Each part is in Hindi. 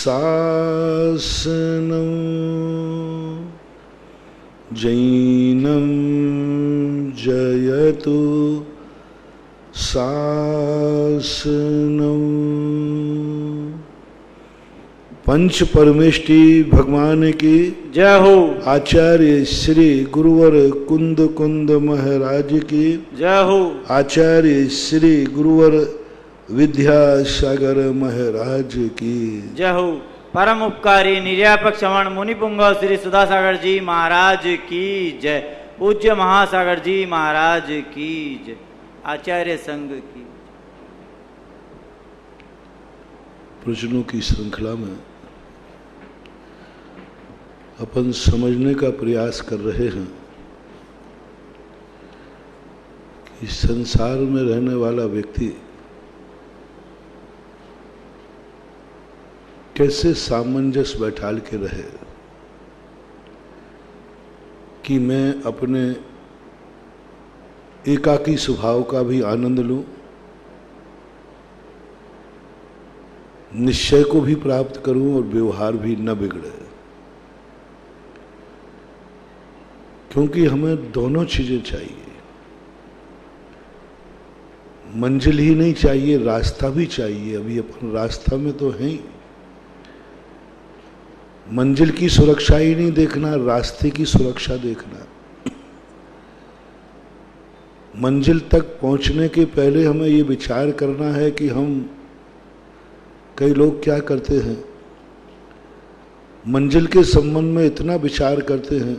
शासनं जैनं जयतु शासनं। पंच परमेष्टि भगवान की जय हो। आचार्य श्री गुरुवर कुंद कुंद महाराज की जय हो। आचार्य श्री गुरुवर विद्यासागर महाराज की जय हो। परम उपकारी निर्यापक श्रवण मुनिपुंग श्री सुधासागर जी महाराज की जय। पूज्य महासागर जी महाराज की जय। आचार्य संघ की। प्रश्नों की श्रृंखला में अपन समझने का प्रयास कर रहे हैं कि संसार में रहने वाला व्यक्ति कैसे सामंजस्य बैठाल के रहे कि मैं अपने एकाकी स्वभाव का भी आनंद लूं, निश्चय को भी प्राप्त करूं और व्यवहार भी न बिगड़े, क्योंकि हमें दोनों चीजें चाहिए। मंजिल ही नहीं चाहिए, रास्ता भी चाहिए। अभी अपन रास्ता में तो हैं ही। मंजिल की सुरक्षा ही नहीं देखना, रास्ते की सुरक्षा देखना। मंजिल तक पहुंचने के पहले हमें ये विचार करना है कि हम, कई लोग क्या करते हैं, मंजिल के संबंध में इतना विचार करते हैं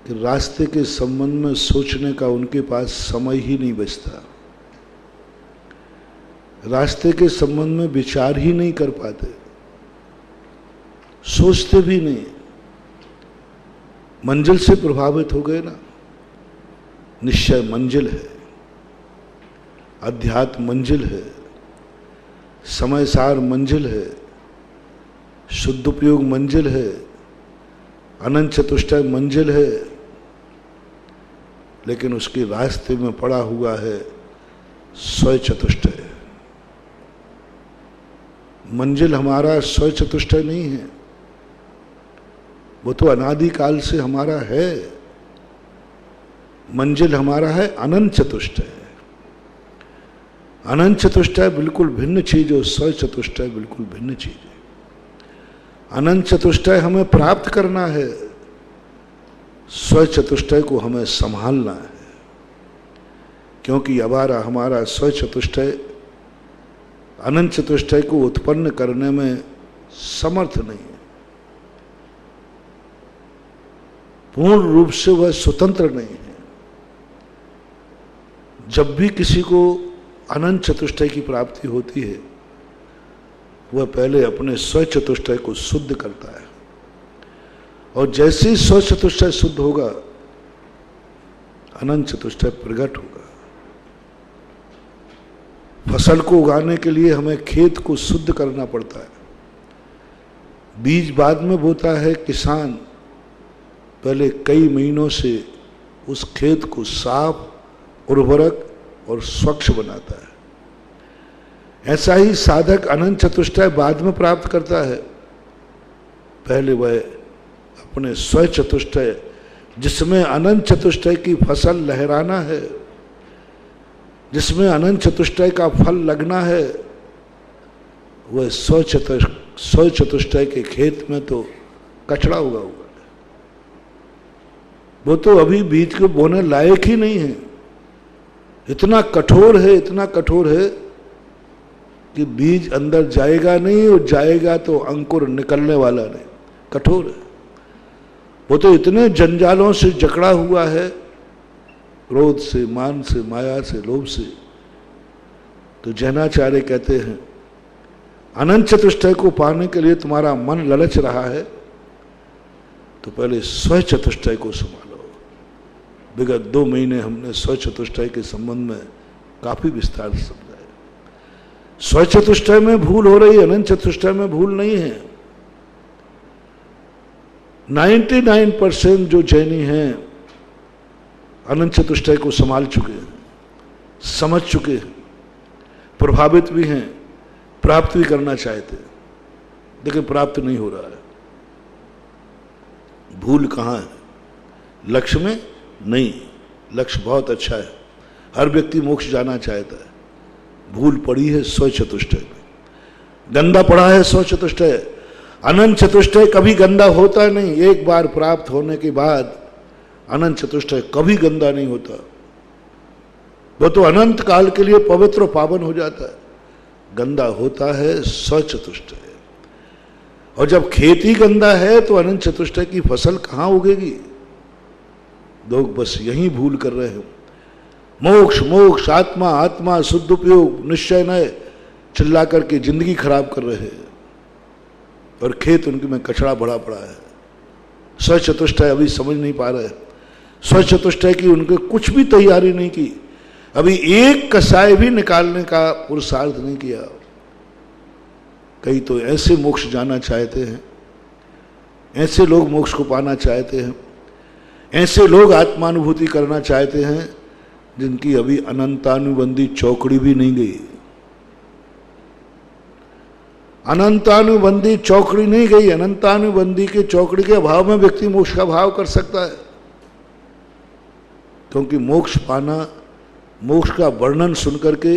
कि रास्ते के संबंध में सोचने का उनके पास समय ही नहीं बचता। रास्ते के संबंध में विचार ही नहीं कर पाते, सोचते भी नहीं। मंजिल से प्रभावित हो गए ना। निश्चय मंजिल है, अध्यात्म मंजिल है, समयसार मंजिल है, शुद्ध उपयोग मंजिल है, अनंत चतुष्टय मंजिल है, लेकिन उसके रास्ते में पड़ा हुआ है स्वय चतुष्टय। मंजिल हमारा स्वय चतुष्टय नहीं है, वो तो अनादिकाल से हमारा है। मंजिल हमारा है अनंत चतुष्टय। अनंत चतुष्टय बिल्कुल भिन्न चीज और स्वय चतुष्टय बिल्कुल भिन्न चीज है। अनंत चतुष्टय हमें प्राप्त करना है, स्वय चतुष्टय को हमें संभालना है, क्योंकि हमारा स्वय चतुष्टय अनंत चतुष्टय को उत्पन्न करने में समर्थ नहीं है। पूर्ण रूप से वह स्वतंत्र नहीं है। जब भी किसी को अनंत चतुष्टय की प्राप्ति होती है, वह पहले अपने स्वय चतुष्टय को शुद्ध करता है, और जैसे ही स्वय चतुष्टय शुद्ध होगा, अनंत चतुष्टय प्रकट होगा। फसल को उगाने के लिए हमें खेत को शुद्ध करना पड़ता है। बीज बाद में बोता है किसान, पहले कई महीनों से उस खेत को साफ, उर्वरक और स्वच्छ बनाता है। ऐसा ही साधक अनंत चतुष्टय बाद में प्राप्त करता है। पहले वह अपने स्वय चतुष्टय, जिसमें अनंत चतुष्टय की फसल लहराना है, जिसमें अनंत चतुष्टय का फल लगना है, वह स्वय चतुष्टय के खेत में तो कचड़ा उगा हुआ है। वो तो अभी बीज को बोने लायक ही नहीं है। इतना कठोर है, इतना कठोर है कि बीज अंदर जाएगा नहीं, और जाएगा तो अंकुर निकलने वाला नहीं। कठोर है वो तो। इतने जंजालों से जकड़ा हुआ है, क्रोध से, मान से, माया से, लोभ से। तो जैनाचार्य कहते हैं, अनंत चतुष्टय को पाने के लिए तुम्हारा मन ललच रहा है, तो पहले स्वय चतुष्टय को संभालो। विगत 2 महीने हमने स्वय चतुष्टय के संबंध में काफी विस्तार से समझाया। स्वय चतुष्टय में भूल हो रही, अनंत चतुष्टय में भूल नहीं है। 99% जो जैनी हैं अनंत चतुष्टय को संभाल चुके हैं, समझ चुके हैं, प्रभावित भी हैं, प्राप्त भी करना चाहते हैं। लेकिन प्राप्त नहीं हो रहा है। भूल कहाँ है? लक्ष्य में नहीं। लक्ष्य बहुत अच्छा है, हर व्यक्ति मोक्ष जाना चाहता है। भूल पड़ी है स्व चतुष्टय में, गंदा पड़ा है स्व चतुष्टय। अनंत चतुष्टय कभी गंदा होता नहीं। एक बार प्राप्त होने के बाद अनंत चतुष्टय कभी गंदा नहीं होता, वो तो अनंत काल के लिए पवित्र और पावन हो जाता है। गंदा होता है स्व चतुष्टय। और जब खेती गंदा है तो अनंत चतुष्टय की फसल कहां उगेगी? लोग बस यही भूल कर रहे हैं। मोक्ष मोक्ष, आत्मा आत्मा, शुद्ध उपयोग, निश्चय नय चिल्ला करके जिंदगी खराब कर रहे हैं, और खेत उनके में कचरा भरा पड़ा है। स्व चतुष्टय अभी समझ नहीं पा रहे। स्व चतुष्टय की उनके कुछ भी तैयारी नहीं की, अभी एक कसाय भी निकालने का पुरुषार्थ नहीं किया। कई तो ऐसे मोक्ष जाना चाहते हैं, ऐसे लोग मोक्ष को पाना चाहते हैं, ऐसे लोग आत्मानुभूति करना चाहते हैं जिनकी अभी अनंतानुबंधी चौकड़ी भी नहीं गई। अनंतानुबंधी चौकड़ी नहीं गई। अनंतानुबंधी के चौकड़ी के अभाव में व्यक्ति मोक्ष का भाव कर सकता है, क्योंकि मोक्ष पाना, मोक्ष का वर्णन सुनकर के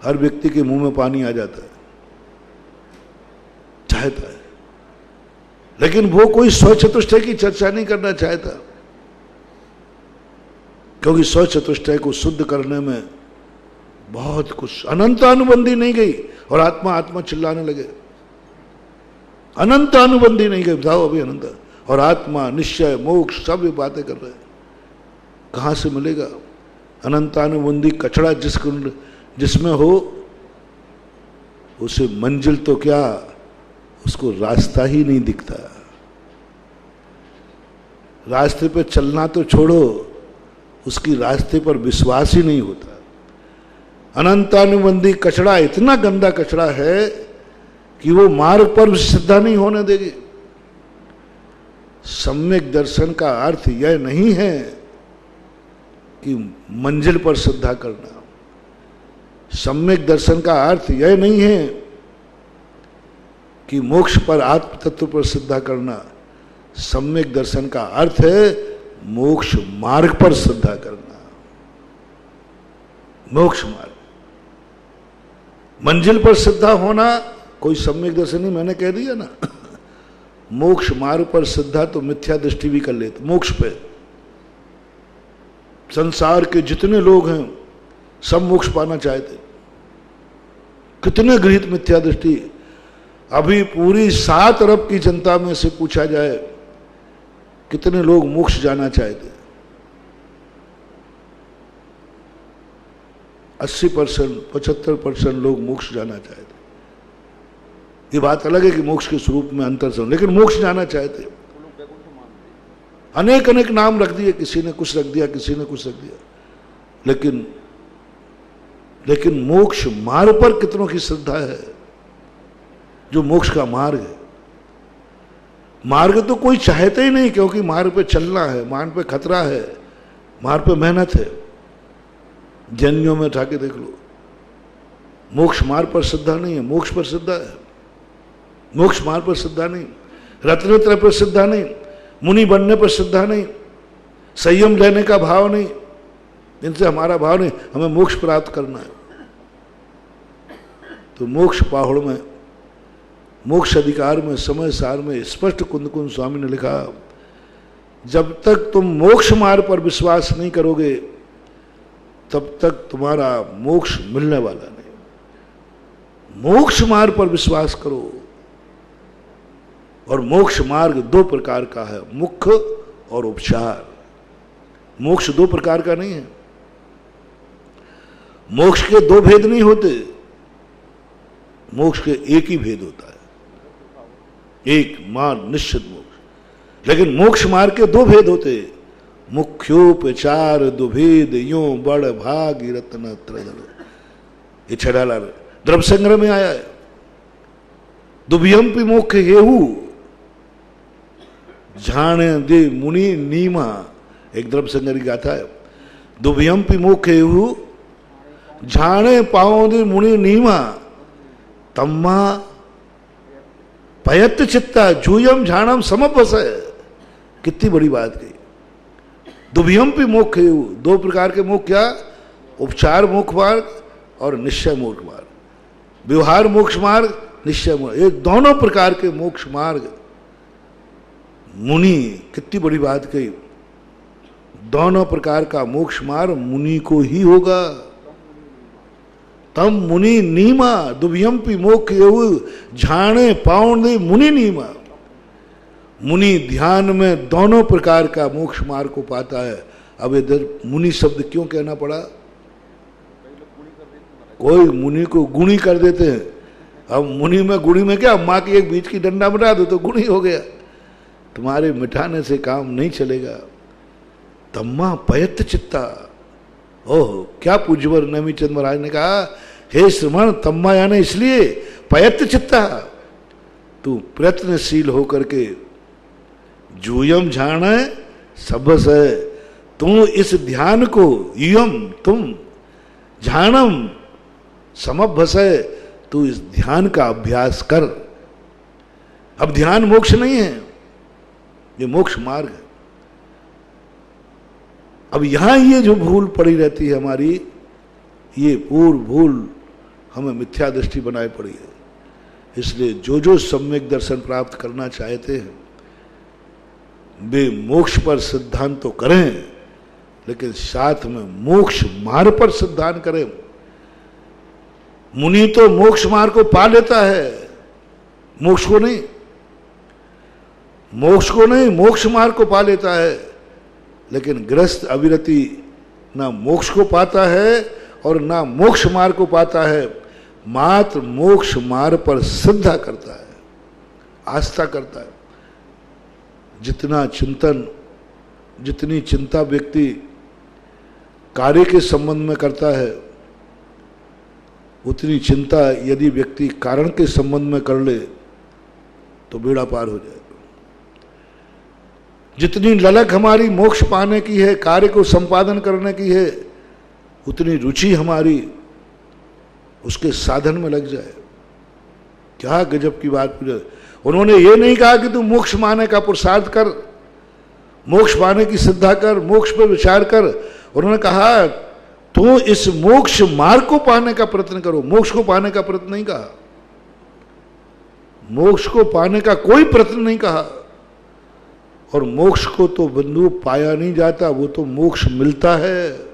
हर व्यक्ति के मुंह में पानी आ जाता है, चाहता है, लेकिन वो कोई स्व चतुष्टय की चर्चा नहीं करना चाहता, क्योंकि स्व चतुष्टय को शुद्ध करने में बहुत कुछ। अनंतानुबंधी नहीं गई और आत्मा आत्मा चिल्लाने लगे। अनंतानुबंधी नहीं गई, बताओ अभी अनंत और आत्मा, निश्चय, मोक्ष सब ये बातें कर रहे हैं। कहां से मिलेगा? अनंतानुबंधी कचड़ा जिसमें हो, उसे मंजिल तो क्या, उसको रास्ता ही नहीं दिखता। रास्ते पे चलना तो छोड़ो, उसकी रास्ते पर विश्वास ही नहीं होता। अनंतानुबंधी कचड़ा इतना गंदा कचड़ा है कि वो मार्ग पर श्रद्धा नहीं होने देगी। सम्यक दर्शन का अर्थ यह नहीं है कि मंजिल पर श्रद्धा करना। सम्यक दर्शन का अर्थ यह नहीं है कि मोक्ष पर, आत्म तत्व पर श्रद्धा करना। सम्यक दर्शन का अर्थ है मोक्ष मार्ग पर श्रद्धा करना। मोक्ष मार्ग, मंजिल पर श्रद्धा होना कोई सम्यक दर्शन नहीं। मैंने कह दिया ना, मोक्ष मार्ग पर श्रद्धा तो मिथ्या दृष्टि भी कर लेते। मोक्ष पे संसार के जितने लोग हैं सब मोक्ष पाना चाहते, कितने गृहित मिथ्या दृष्टि। अभी पूरी 7 अरब की जनता में से पूछा जाए कितने लोग मोक्ष जाना चाहते, 80%, 75% लोग मोक्ष जाना चाहते। ये बात अलग है कि मोक्ष के स्वरूप में अंतर से, लेकिन मोक्ष जाना चाहते। अनेक अनेक नाम रख दिए, किसी ने कुछ रख दिया, किसी ने कुछ रख दिया, लेकिन मोक्ष मार्ग पर कितनों की श्रद्धा है? जो मोक्ष का मार्ग है, मार्ग तो कोई चाहते ही नहीं, क्योंकि मार्ग पे चलना है, मार्ग पे खतरा है, मार्ग पे मेहनत है। जैनियों में उठा के देख लो, मोक्ष मार्ग पर श्रद्धा नहीं है, मोक्ष पर श्रद्धा है। मोक्ष मार्ग पर श्रद्धा नहीं, रत्नत्रय पर श्रद्धा नहीं, मुनि बनने पर श्रद्धा नहीं, संयम लेने का भाव नहीं, इनसे हमारा भाव नहीं, हमें मोक्ष प्राप्त करना है। तो मोक्ष पाहुड़ में, मोक्ष अधिकार में, समय सार में स्पष्ट कुंदकुंद स्वामी ने लिखा, जब तक तुम मोक्ष मार्ग पर विश्वास नहीं करोगे तब तक तुम्हारा मोक्ष मिलने वाला नहीं। मोक्ष मार्ग पर विश्वास करो। और मोक्ष मार्ग 2 प्रकार का है, मुख्य और उपचार। मोक्ष 2 प्रकार का नहीं है। मोक्ष के 2 भेद नहीं होते, मोक्ष के एक ही भेद होता है, एक मार्ग, निश्चित मोक्ष। लेकिन मोक्ष मार्ग के 2 भेद होते, मुख्योपचार 2 भेद, यो बड़ भाग रत्न त्रदल। ये छड़ाला द्रव्य संग्रह में आया है। दुभ्यंपि मोक्ष हेहू जाने दे मुनि नीमा, एक द्रव्य संग्रह की गाथा है। दुभ्यंपि मोक्ष हेहू जाने पाओ दे मुनि नीमा, तम्मा पयत चित्ता जूयम झाणम समपस है। कितनी बड़ी बात कही। दुभियम भी मोक्ष, दो प्रकार के मोक्ष क्या? उपचार मोक्ष मार्ग और निश्चय मोक्ष मार्ग। व्यवहार मोक्ष मार्ग, निश्चय मोक्ष, ये दोनों प्रकार के मोक्ष मार्ग मुनि, कितनी बड़ी बात कही। दोनों प्रकार का मोक्ष मार्ग मुनि को ही होगा। तम मुनि नीमा दुभियम्पि मोक्ष झाणे पाउंडे मुनि नीमा। मुनि ध्यान में दोनों प्रकार का मोक्ष मार्ग को पाता है। अब इधर मुनि शब्द क्यों कहना पड़ा? कोई मुनि को गुणी कर देते हैं। अब मुनि में गुणी में क्या, माँ की एक बीच की डंडा मिटा दो तो गुणी हो गया। तुम्हारे मिटाने से काम नहीं चलेगा। तम्मा पयत चित्ता। ओह, क्या पूज्यवर नमी चंद महाराज ने कहा, हे श्रमण, तम्मा यानी इसलिए पयत चित्ता, तू प्रयत्नशील होकर के जूयम झाण सबस है, तू इस ध्यान को, युयम तुम, झाणम समभस है, तू इस ध्यान का अभ्यास कर। अब ध्यान मोक्ष नहीं है, ये मोक्ष मार्ग है। अब यहां ये जो भूल पड़ी रहती है हमारी, ये पूर्ण भूल हमें मिथ्या दृष्टि बनाए पड़ी है। इसलिए जो सम्यक दर्शन प्राप्त करना चाहते हैं वे मोक्ष पर सिद्धांत तो करें, लेकिन साथ में मोक्ष मार्ग पर सिद्धांत करें। मुनि तो मोक्ष मार्ग को पा लेता है, मोक्ष को नहीं, मोक्ष को नहीं, मोक्ष मार्ग को पा लेता है। लेकिन गृहस्थ अविरति ना मोक्ष को पाता है और ना मोक्ष मार्ग को पाता है, मात्र मोक्ष मार्ग पर श्रद्धा करता है, आस्था करता है। जितना चिंतन, जितनी चिंता व्यक्ति कार्य के संबंध में करता है, उतनी चिंता यदि व्यक्ति कारण के संबंध में कर ले तो बेड़ा पार हो जाएगा। जितनी ललक हमारी मोक्ष पाने की है, कार्य को संपादन करने की है, उतनी रुचि हमारी उसके साधन में लग जाए। क्या गजब की बात पूछे। उन्होंने ये नहीं कहा कि तू मोक्ष पाने का पुरुषार्थ कर, मोक्ष पाने की श्रद्धा कर, मोक्ष पर विचार कर। उन्होंने कहा तू इस मोक्ष मार्ग को पाने का प्रयत्न करो, मोक्ष को पाने का प्रयत्न नहीं कहा। मोक्ष को पाने का कोई प्रयत्न नहीं कहा। और मोक्ष को तो बंधु पाया नहीं जाता, वो तो मोक्ष मिलता है।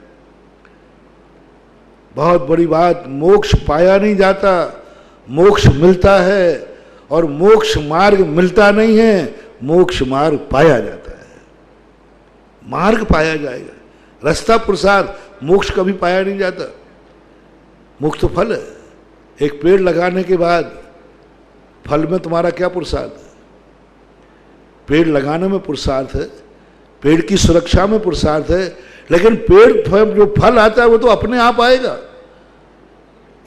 बहुत बड़ी बात, मोक्ष पाया नहीं जाता, मोक्ष मिलता है। और मोक्ष मार्ग मिलता नहीं है, मोक्ष मार्ग पाया जाता है। मार्ग पाया जाएगा, रास्ता पुरुषार्थ, मोक्ष कभी पाया नहीं जाता। मोक्ष तो फल है। एक पेड़ लगाने के बाद फल में तुम्हारा क्या पुरुषार्थ है? पेड़ लगाने में पुरुषार्थ है, पेड़ की सुरक्षा में पुरुषार्थ है, लेकिन पेड़ जो फल आता है वो तो अपने आप आएगा।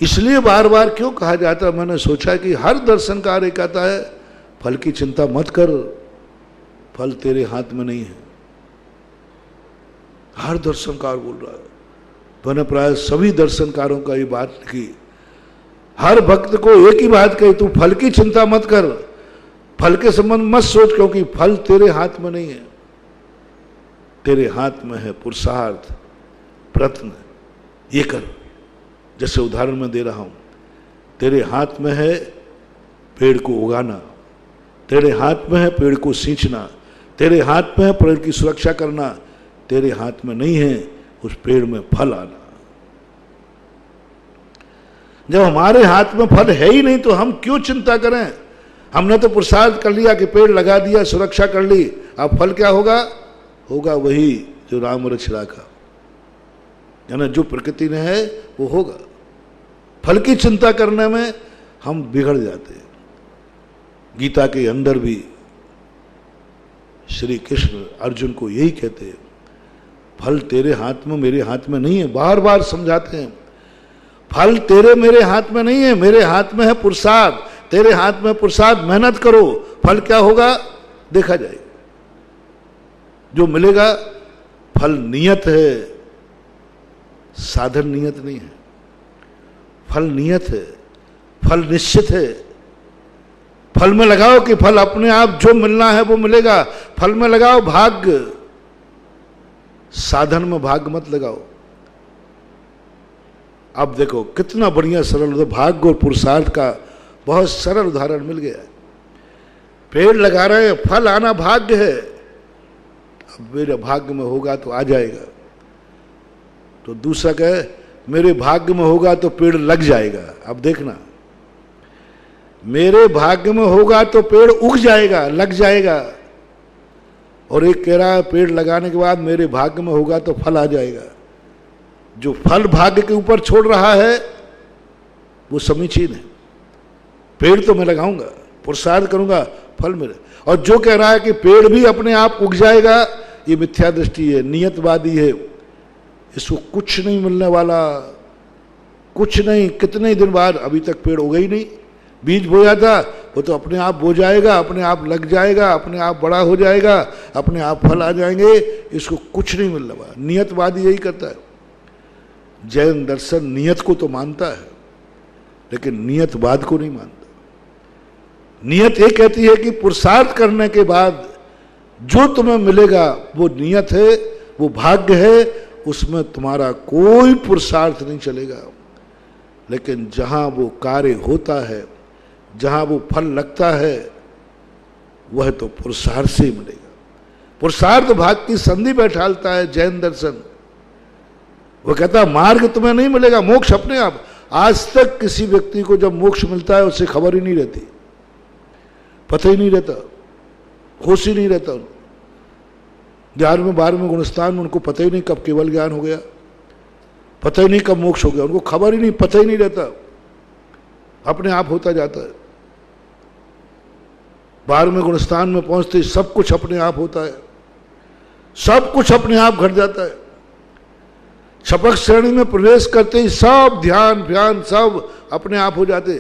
इसलिए बार बार क्यों कहा जाता है, मैंने सोचा कि हर दर्शनकार ये कहता है फल की चिंता मत कर, फल तेरे हाथ में नहीं है। हर दर्शनकार बोल रहा है। मैंने प्राय सभी दर्शनकारों का ये बात लिखी। हर भक्त को एक ही बात कही, तू फल की चिंता मत कर, फल के संबंध मत सोच, क्योंकि फल तेरे हाथ में नहीं है। तेरे हाथ में है पुरुषार्थ, प्रयत्न, ये कर। जैसे उदाहरण मैं दे रहा हूं, तेरे हाथ में है पेड़ को उगाना, तेरे हाथ में है पेड़ को सींचना, तेरे हाथ में है पेड़ की सुरक्षा करना, तेरे हाथ में नहीं है उस पेड़ में फल आना। जब हमारे हाथ में फल है ही नहीं तो हम क्यों चिंता करें? हमने तो पुरुषार्थ कर लिया कि पेड़ लगा दिया, सुरक्षा कर ली, अब फल क्या होगा? होगा वही जो राम वृक्ष रखा, यानी जो प्रकृति ने है वो होगा। फल की चिंता करने में हम बिगड़ जाते हैं। गीता के अंदर भी श्री कृष्ण अर्जुन को यही कहते हैं, फल तेरे हाथ में मेरे हाथ में नहीं है। बार बार समझाते हैं, फल तेरे मेरे हाथ में नहीं है, मेरे हाथ में है पुरुषार्थ, तेरे हाथ में पुरुषार्थ, मेहनत करो, फल क्या होगा देखा जाएगा। जो मिलेगा फल नियत है, साधन नियत नहीं है। फल नियत है, फल निश्चित है। फल में लगाओ कि फल अपने आप जो मिलना है वो मिलेगा। फल में लगाओ भाग्य, साधन में भाग्य मत लगाओ। अब देखो कितना बढ़िया सरल, तो भाग्य और पुरुषार्थ का बहुत सरल उदाहरण मिल गया। पेड़ लगा रहे हैं, फल आना भाग्य है, अब मेरे भाग्य में होगा तो आ जाएगा। तो दूसरा कहे मेरे भाग्य में होगा तो पेड़ लग जाएगा। अब देखना, मेरे भाग्य में होगा तो पेड़ उग जाएगा, लग जाएगा। और एक कह रहा है पेड़ लगाने के बाद मेरे भाग्य में होगा तो फल आ जाएगा। जो फल भाग्य के ऊपर छोड़ रहा है वो समीचीन है। पेड़ तो मैं लगाऊंगा, पुरुषार्थ करूंगा, फल मिले। और जो कह रहा है कि पेड़ भी अपने आप उग जाएगा, ये मिथ्या दृष्टि है, नियतवादी है। इसको कुछ नहीं मिलने वाला, कुछ नहीं। कितने दिन बाद, अभी तक पेड़ उगा ही नहीं। बीज बोया था वो तो अपने आप बो जाएगा, अपने आप लग जाएगा, अपने आप बड़ा हो जाएगा, अपने आप फल आ जाएंगे। इसको कुछ नहीं मिलने वाला। नियतवादी यही करता है। जैन दर्शन नियत को तो मानता है लेकिन नियतवाद को नहीं मानता। नियत ये कहती है कि पुरुषार्थ करने के बाद जो तुम्हें मिलेगा वो नियत है, वो भाग्य है, उसमें तुम्हारा कोई पुरुषार्थ नहीं चलेगा। लेकिन जहां वो कार्य होता है, जहां वो फल लगता है, वह तो पुरुषार्थ से ही मिलेगा। पुरुषार्थ भाग की संधि बैठालता है जैन दर्शन। वो कहता है मार्ग तुम्हें नहीं मिलेगा, मोक्ष अपने आप। आज तक किसी व्यक्ति को जब मोक्ष मिलता है उसे खबर ही नहीं रहती, पता ही नहीं रहता, होश ही नहीं रहता। 11वें 12वें गुणस्थान में उनको पता ही नहीं कब केवल ज्ञान हो गया, पता ही नहीं कब मोक्ष हो गया, उनको खबर ही नहीं, पता ही नहीं रहता, अपने आप होता जाता है। 12वें गुणस्थान में पहुंचते ही सब कुछ अपने आप होता है, सब कुछ अपने आप घट जाता है। छपक श्रेणी में प्रवेश करते ही सब ध्यान ध्यान सब अपने आप हो जाते।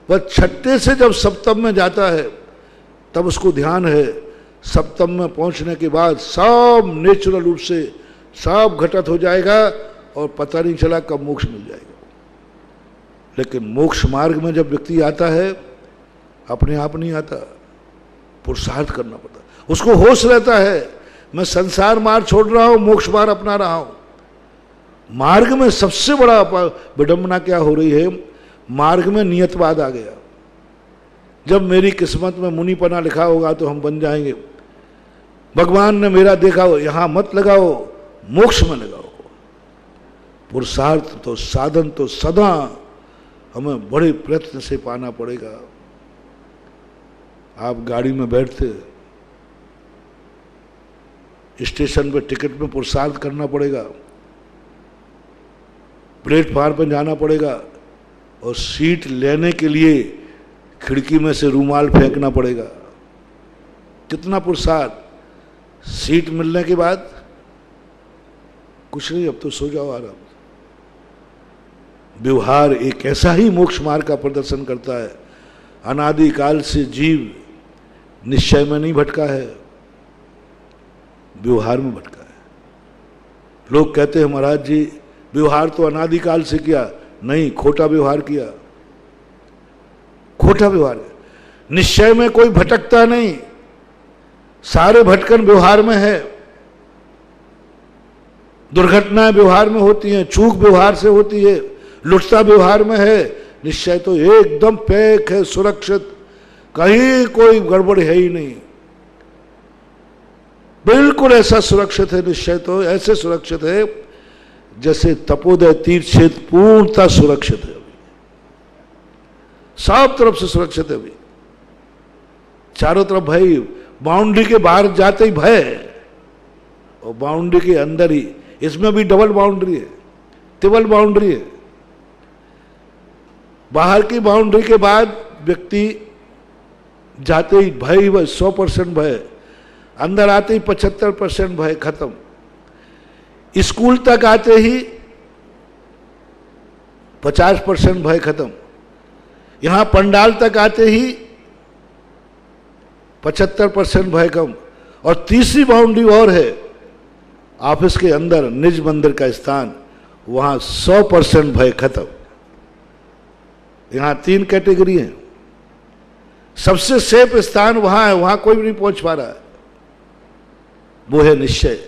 वह छठे से जब सप्तम में जाता है तब उसको ध्यान है। सप्तम में पहुंचने के बाद सब नेचुरल रूप से सब घटित हो जाएगा और पता नहीं चला कब मोक्ष मिल जाएगा। लेकिन मोक्ष मार्ग में जब व्यक्ति आता है अपने आप नहीं आता, पुरुषार्थ करना पड़ता। उसको होश रहता है मैं संसार मार्ग छोड़ रहा हूं, मोक्ष मार्ग अपना रहा हूं। मार्ग में सबसे बड़ा विडंबना क्या हो रही है, मार्ग में नियतवाद आ गया। जब मेरी किस्मत में मुनिपना लिखा होगा तो हम बन जाएंगे, भगवान ने मेरा देखा हो, यहां मत लगाओ, मोक्ष में लगाओ। पुरुषार्थ तो साधन तो सदा हमें बड़े प्रयत्न से पाना पड़ेगा। आप गाड़ी में बैठते, स्टेशन पे टिकट में पुरुषार्थ करना पड़ेगा, प्लेटफार्म पर जाना पड़ेगा और सीट लेने के लिए खिड़की में से रूमाल फेंकना पड़ेगा। कितना पुरुषार्थ। सीट मिलने के बाद कुछ नहीं, अब तो सो जाओ आराम। व्यवहार एक ऐसा ही मोक्ष मार्ग का प्रदर्शन करता है। अनादिकाल से जीव निश्चय में नहीं भटका है, व्यवहार में भटका है। लोग कहते हैं महाराज जी व्यवहार तो अनादिकाल से किया, नहीं, खोटा व्यवहार किया, खोटा व्यवहार। निश्चय में कोई भटकता नहीं, सारे भटकन व्यवहार में है। दुर्घटनाएं व्यवहार में होती हैं, चूक व्यवहार से होती है, लुटता व्यवहार में है। निश्चय तो एकदम पैक है, सुरक्षित, कहीं कोई गड़बड़ है ही नहीं, बिल्कुल ऐसा सुरक्षित है। निश्चय तो ऐसे सुरक्षित है जैसे तपोदय तीर्थ क्षेत्र पूर्णतः सुरक्षित है, सब तरफ से सुरक्षित है। अभी चारों तरफ भय, बाउंड्री के बाहर जाते ही भय और बाउंड्री के अंदर ही, इसमें भी डबल बाउंड्री है, ट्रिपल बाउंड्री है। बाहर की बाउंड्री के बाद व्यक्ति जाते ही भय 100% भय, अंदर आते ही 75% भय खत्म। स्कूल तक आते ही 50% भय खत्म। यहां पंडाल तक आते ही 75% भय कम। और तीसरी बाउंड्री और है, ऑफिस के अंदर निज मंदिर का स्थान, वहां 100% भय खत्म। यहां 3 कैटेगरी हैं। सबसे सेफ स्थान वहां है, वहां कोई भी नहीं पहुंच पा रहा है। वो है निश्चय,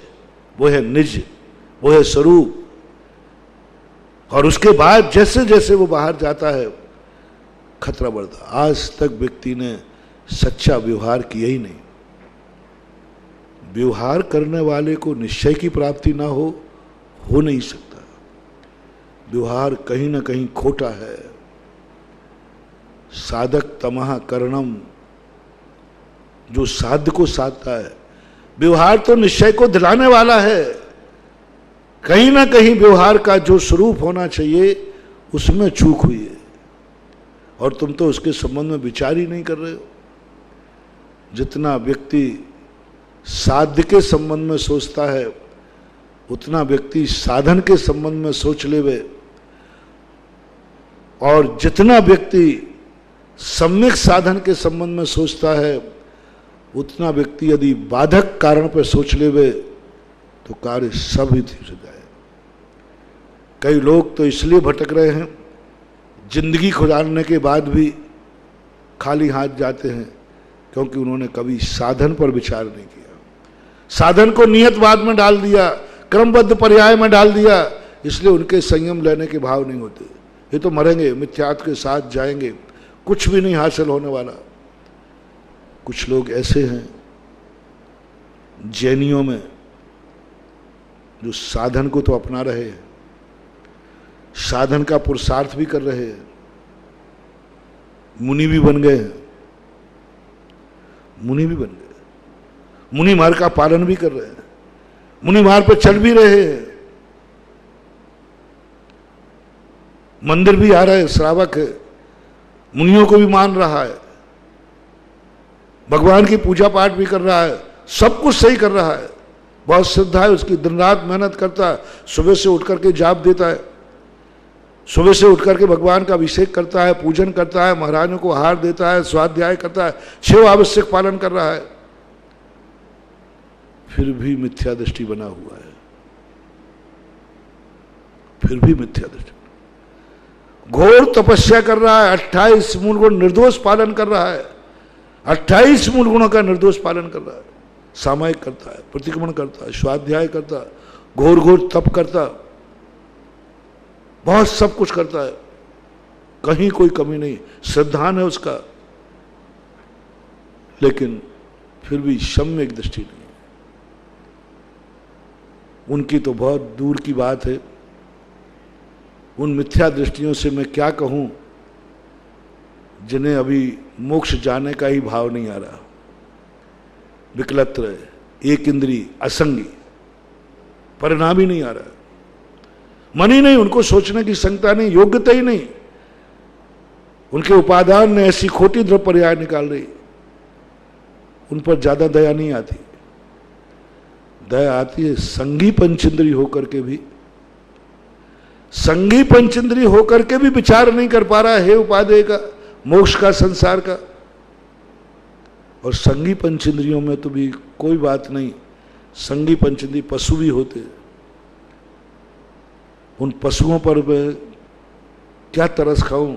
वो है निज, वो है स्वरूप। और उसके बाद जैसे जैसे वो बाहर जाता है खतरा बढ़ता। आज तक व्यक्ति ने सच्चा व्यवहार किया ही नहीं। व्यवहार करने वाले को निश्चय की प्राप्ति ना हो नहीं सकता। व्यवहार कहीं ना कहीं खोटा है। साधक तमह करणम, जो साध्य को साधता है। व्यवहार तो निश्चय को दिलाने वाला है। कहीं ना कहीं व्यवहार का जो स्वरूप होना चाहिए उसमें चूक हुई है, और तुम तो उसके संबंध में विचार ही नहीं कर रहे हो। जितना व्यक्ति साध्य के संबंध में सोचता है उतना व्यक्ति साधन के संबंध में सोच लेवे, और जितना व्यक्ति सम्यक साधन के संबंध में सोचता है उतना व्यक्ति यदि बाधक कारण पर सोच लेवे तो कार्य सब ही ठीक हो जाए। कई लोग तो इसलिए भटक रहे हैं, जिंदगी गुजारने के बाद भी खाली हाथ जाते हैं, क्योंकि उन्होंने कभी साधन पर विचार नहीं किया। साधन को नियतवाद में डाल दिया, क्रमबद्ध पर्याय में डाल दिया, इसलिए उनके संयम लेने के भाव नहीं होते। ये तो मरेंगे, मिथ्यात्व के साथ जाएंगे, कुछ भी नहीं हासिल होने वाला। कुछ लोग ऐसे हैं जैनियों में जो साधन को तो अपना रहे हैं, साधन का पुरुषार्थ भी कर रहे हैं, मुनि भी बन गए हैं, मुनि भी बन गए, मुनि मार्ग का पालन भी कर रहे हैं, मुनि मार्ग पर चल भी रहे हैं, मंदिर भी आ रहा है, श्रावक है, मुनियों को भी मान रहा है, भगवान की पूजा पाठ भी कर रहा है, सब कुछ सही कर रहा है, बहुत श्रद्धा है उसकी, दिन रात मेहनत करता है, सुबह से उठ करके जाप देता है, सुबह से उठ करके भगवान का अभिषेक करता है, पूजन करता है, महाराजों को आहार देता है, स्वाध्याय करता है, 6 आवश्यक पालन कर रहा है, फिर भी मिथ्या दृष्टि बना हुआ है, फिर भी मिथ्या दृष्टि। घोर तपस्या कर रहा है, 28 मूल गुण निर्दोष पालन कर रहा है, 28 मूल गुणों का निर्दोष पालन कर रहा है, सामायिक करता है, प्रतिक्रमण करता है, स्वाध्याय करता है, घोर घोर तप करता, बहुत सब कुछ करता है, कहीं कोई कमी नहीं, श्रद्धान है उसका, लेकिन फिर भी सम्यक दृष्टि नहीं। उनकी तो बहुत दूर की बात है। उन मिथ्या दृष्टियों से मैं क्या कहूं जिन्हें अभी मोक्ष जाने का ही भाव नहीं आ रहा। विकलत्र है, एक इंद्री, असंगी, परिणाम ही नहीं आ रहा, मन ही नहीं, उनको सोचने की क्षमता नहीं, योग्यता ही नहीं। उनके उपादान ने ऐसी खोटी द्रव्य पर्याय निकाल रही, उन पर ज्यादा दया नहीं आती। दया आती है संगी पंचेंद्री होकर के भी, संगी पंचेंद्री होकर के भी विचार नहीं कर पा रहा है उपादेय का, मोक्ष का, संसार का। और संगी पंचेंद्रियों में तो भी कोई बात नहीं, संगी पंचेंद्री पशु भी होते, उन पशुओं पर मैं क्या तरस खाऊं।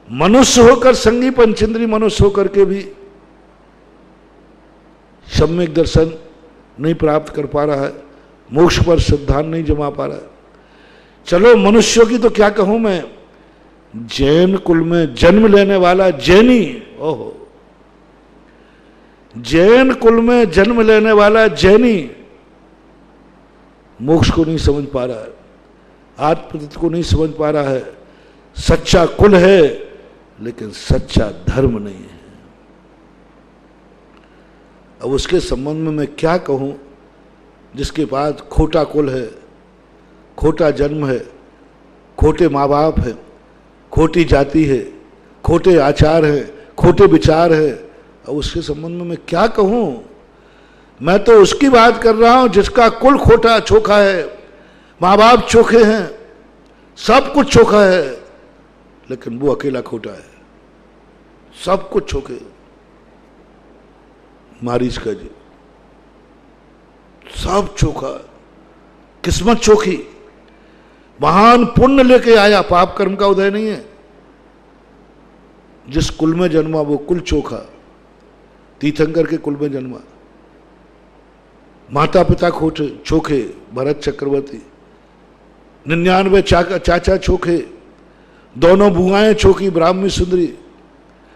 मनुष्य होकर संगी पंचेंद्री मनुष्य होकर के भी सम्यक दर्शन नहीं प्राप्त कर पा रहा है, मोक्ष पर श्रद्धा नहीं जमा पा रहा है। चलो मनुष्यों की तो क्या कहूं मैं, जैन कुल में जन्म लेने वाला जैनी, ओहो, जैन कुल में जन्म लेने वाला जैनी मोक्ष को नहीं समझ पा रहा है, आत्मतत्व को नहीं समझ पा रहा है। सच्चा कुल है लेकिन सच्चा धर्म नहीं है। अब उसके संबंध में मैं क्या कहूं, जिसके पास खोटा कुल है, खोटा जन्म है, खोटे माँ बाप है, खोटी जाति है, खोटे आचार है, खोटे विचार है। अब उसके संबंध में मैं क्या कहूं। मैं तो उसकी बात कर रहा हूं जिसका कुल खोटा चोखा है, माँ बाप चोखे हैं, सब कुछ चोखा है, लेकिन वो अकेला खोटा है, सब कुछ चोखे। मारीच का जी, सब चोखा, किस्मत चोखी, महान पुण्य लेके आया, पाप कर्म का उदय नहीं है। जिस कुल में जन्मा वो कुल चोखा, तीर्थंकर के कुल में जन्मा। माता पिता खोटे चोखे, भरत चक्रवर्ती। 99 चाचा चोखे, दोनों बुआएं चोखी, ब्राह्मी सुंदरी,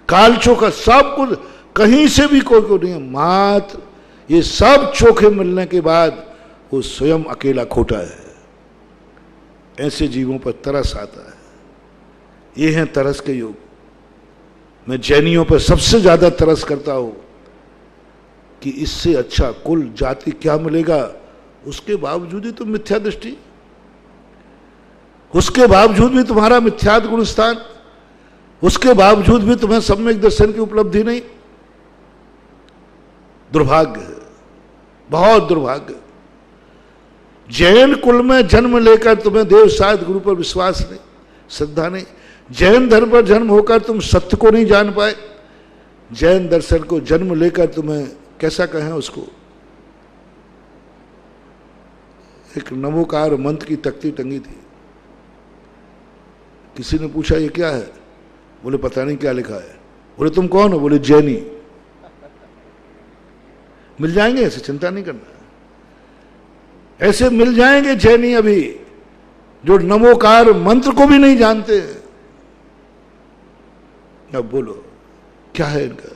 काल चोखा, सब कुछ, कहीं से भी कोई नहीं है। मात्र ये सब चोखे मिलने के बाद वो स्वयं अकेला खोटा है। ऐसे जीवों पर तरस आता है। ये हैं तरस के योग। मैं जैनियों पर सबसे ज्यादा तरस करता हूं कि इससे अच्छा कुल जाति क्या मिलेगा। उसके बावजूद ही तुम मिथ्या दृष्टि, उसके बावजूद भी तुम्हारा मिथ्यात गुण स्थान, उसके बावजूद भी तुम्हें सम्यक दर्शन की उपलब्धि नहीं। दुर्भाग्य है, बहुत दुर्भाग्य। जैन कुल में जन्म लेकर तुम्हें देव साध गुरु पर विश्वास नहीं, श्रद्धा नहीं। जैन धर्म पर जन्म होकर तुम सत्य को नहीं जान पाए। जैन दर्शन को जन्म लेकर तुम्हें कैसा कहें उसको। एक नमोकार मंत्र की तख्ती टंगी थी। किसी ने पूछा ये क्या है? बोले पता नहीं क्या लिखा है। बोले तुम कौन हो? बोले जैनी। मिल जाएंगे, ऐसे चिंता नहीं करना, ऐसे मिल जाएंगे जैनी अभी जो नमोकार मंत्र को भी नहीं जानते। अब बोलो क्या है इनका?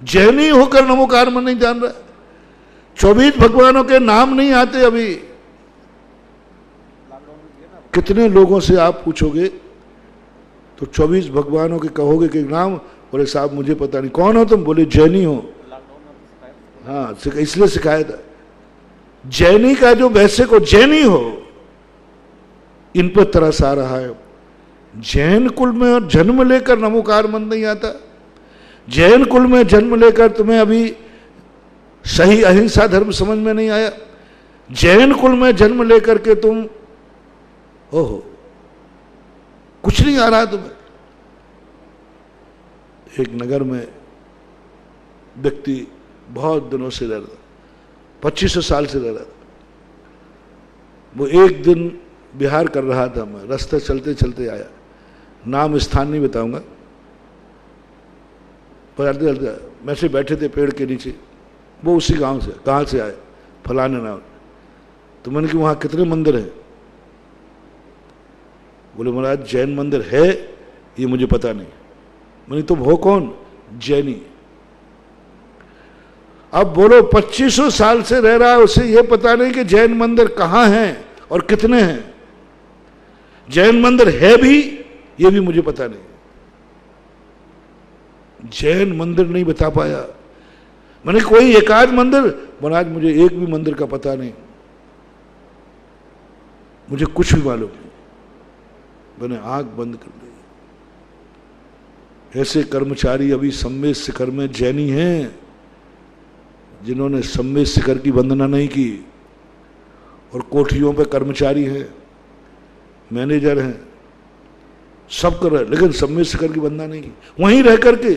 जैनी होकर नमोकार मंत्र नहीं जान रहा। 24 भगवानों के नाम नहीं आते अभी। कितने लोगों से आप पूछोगे तो 24 भगवानों के कहोगे कि नाम, बोले साहब मुझे पता नहीं। कौन हो तुम? बोले जैनी हो। हाँ, इसलिए सिखाया था। जैनी का जो वैसे को जैनी हो, इन पर तरस आ रहा है। जैन कुल में जन्म लेकर नमोकार मंत्र नहीं आता। जैन कुल में जन्म लेकर तुम्हें अभी सही अहिंसा धर्म समझ में नहीं आया। जैन कुल में जन्म लेकर के तुम ओहो कुछ नहीं आ रहा तुम्हें। एक नगर में व्यक्ति बहुत दिनों से रह रहा, 2500 साल से रह रहा था। वो एक दिन बिहार कर रहा था। मैं रास्ते चलते चलते आया, नाम स्थान नहीं बताऊंगा, पर चलते चलते मैं से बैठे थे पेड़ के नीचे। वो उसी गांव से, कहाँ से आए? फलाने नाम। तो मैंने कि वहाँ कितने मंदिर हैं? बोले महाराज जैन मंदिर है, ये मुझे पता नहीं। मैंने तुम हो कौन? जैनी। अब बोलो 2500 साल से रह रहा है, उसे ये पता नहीं कि जैन मंदिर कहाँ हैं और कितने हैं। जैन मंदिर है भी, ये भी मुझे पता नहीं। जैन मंदिर नहीं बता पाया। मैंने कोई एकाध मंदिर, महाराज मुझे एक भी मंदिर का पता नहीं, मुझे कुछ भी मालूम नहीं। मैंने आंख बंद कर ली। ऐसे कर्मचारी अभी सम्मेद शिखर में जैनी हैं जिन्होंने सम्मेद शिखर की वंदना नहीं की, और कोठियों पे कर्मचारी हैं, मैनेजर हैं, सब कर रहे, लेकिन सम्मेद शिखर की वंदना नहीं की। वहीं रह करके,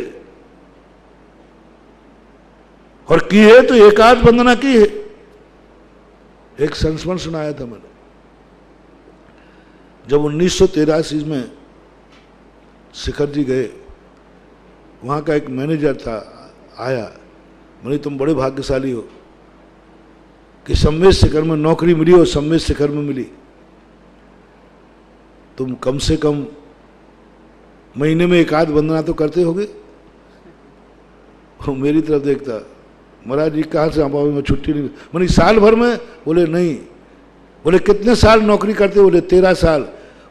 और की है तो एकाध वंदना की है। एक संस्मरण सुनाया था मैंने, जब 1983 में शिखर जी गए, वहाँ का एक मैनेजर था, आया। मैंने तुम बड़े भाग्यशाली हो कि सम्मेद शिखर में नौकरी मिली और सम्मेद शिखर में मिली। तुम कम से कम महीने में एक आध वंदना तो करते होगे। वो मेरी तरफ देखता, महाराज जी कहाँ से आ पाओगे, मैं छुट्टी नहीं। मैंने साल भर में? बोले नहीं। बोले कितने साल नौकरी करते? बोले 13 साल।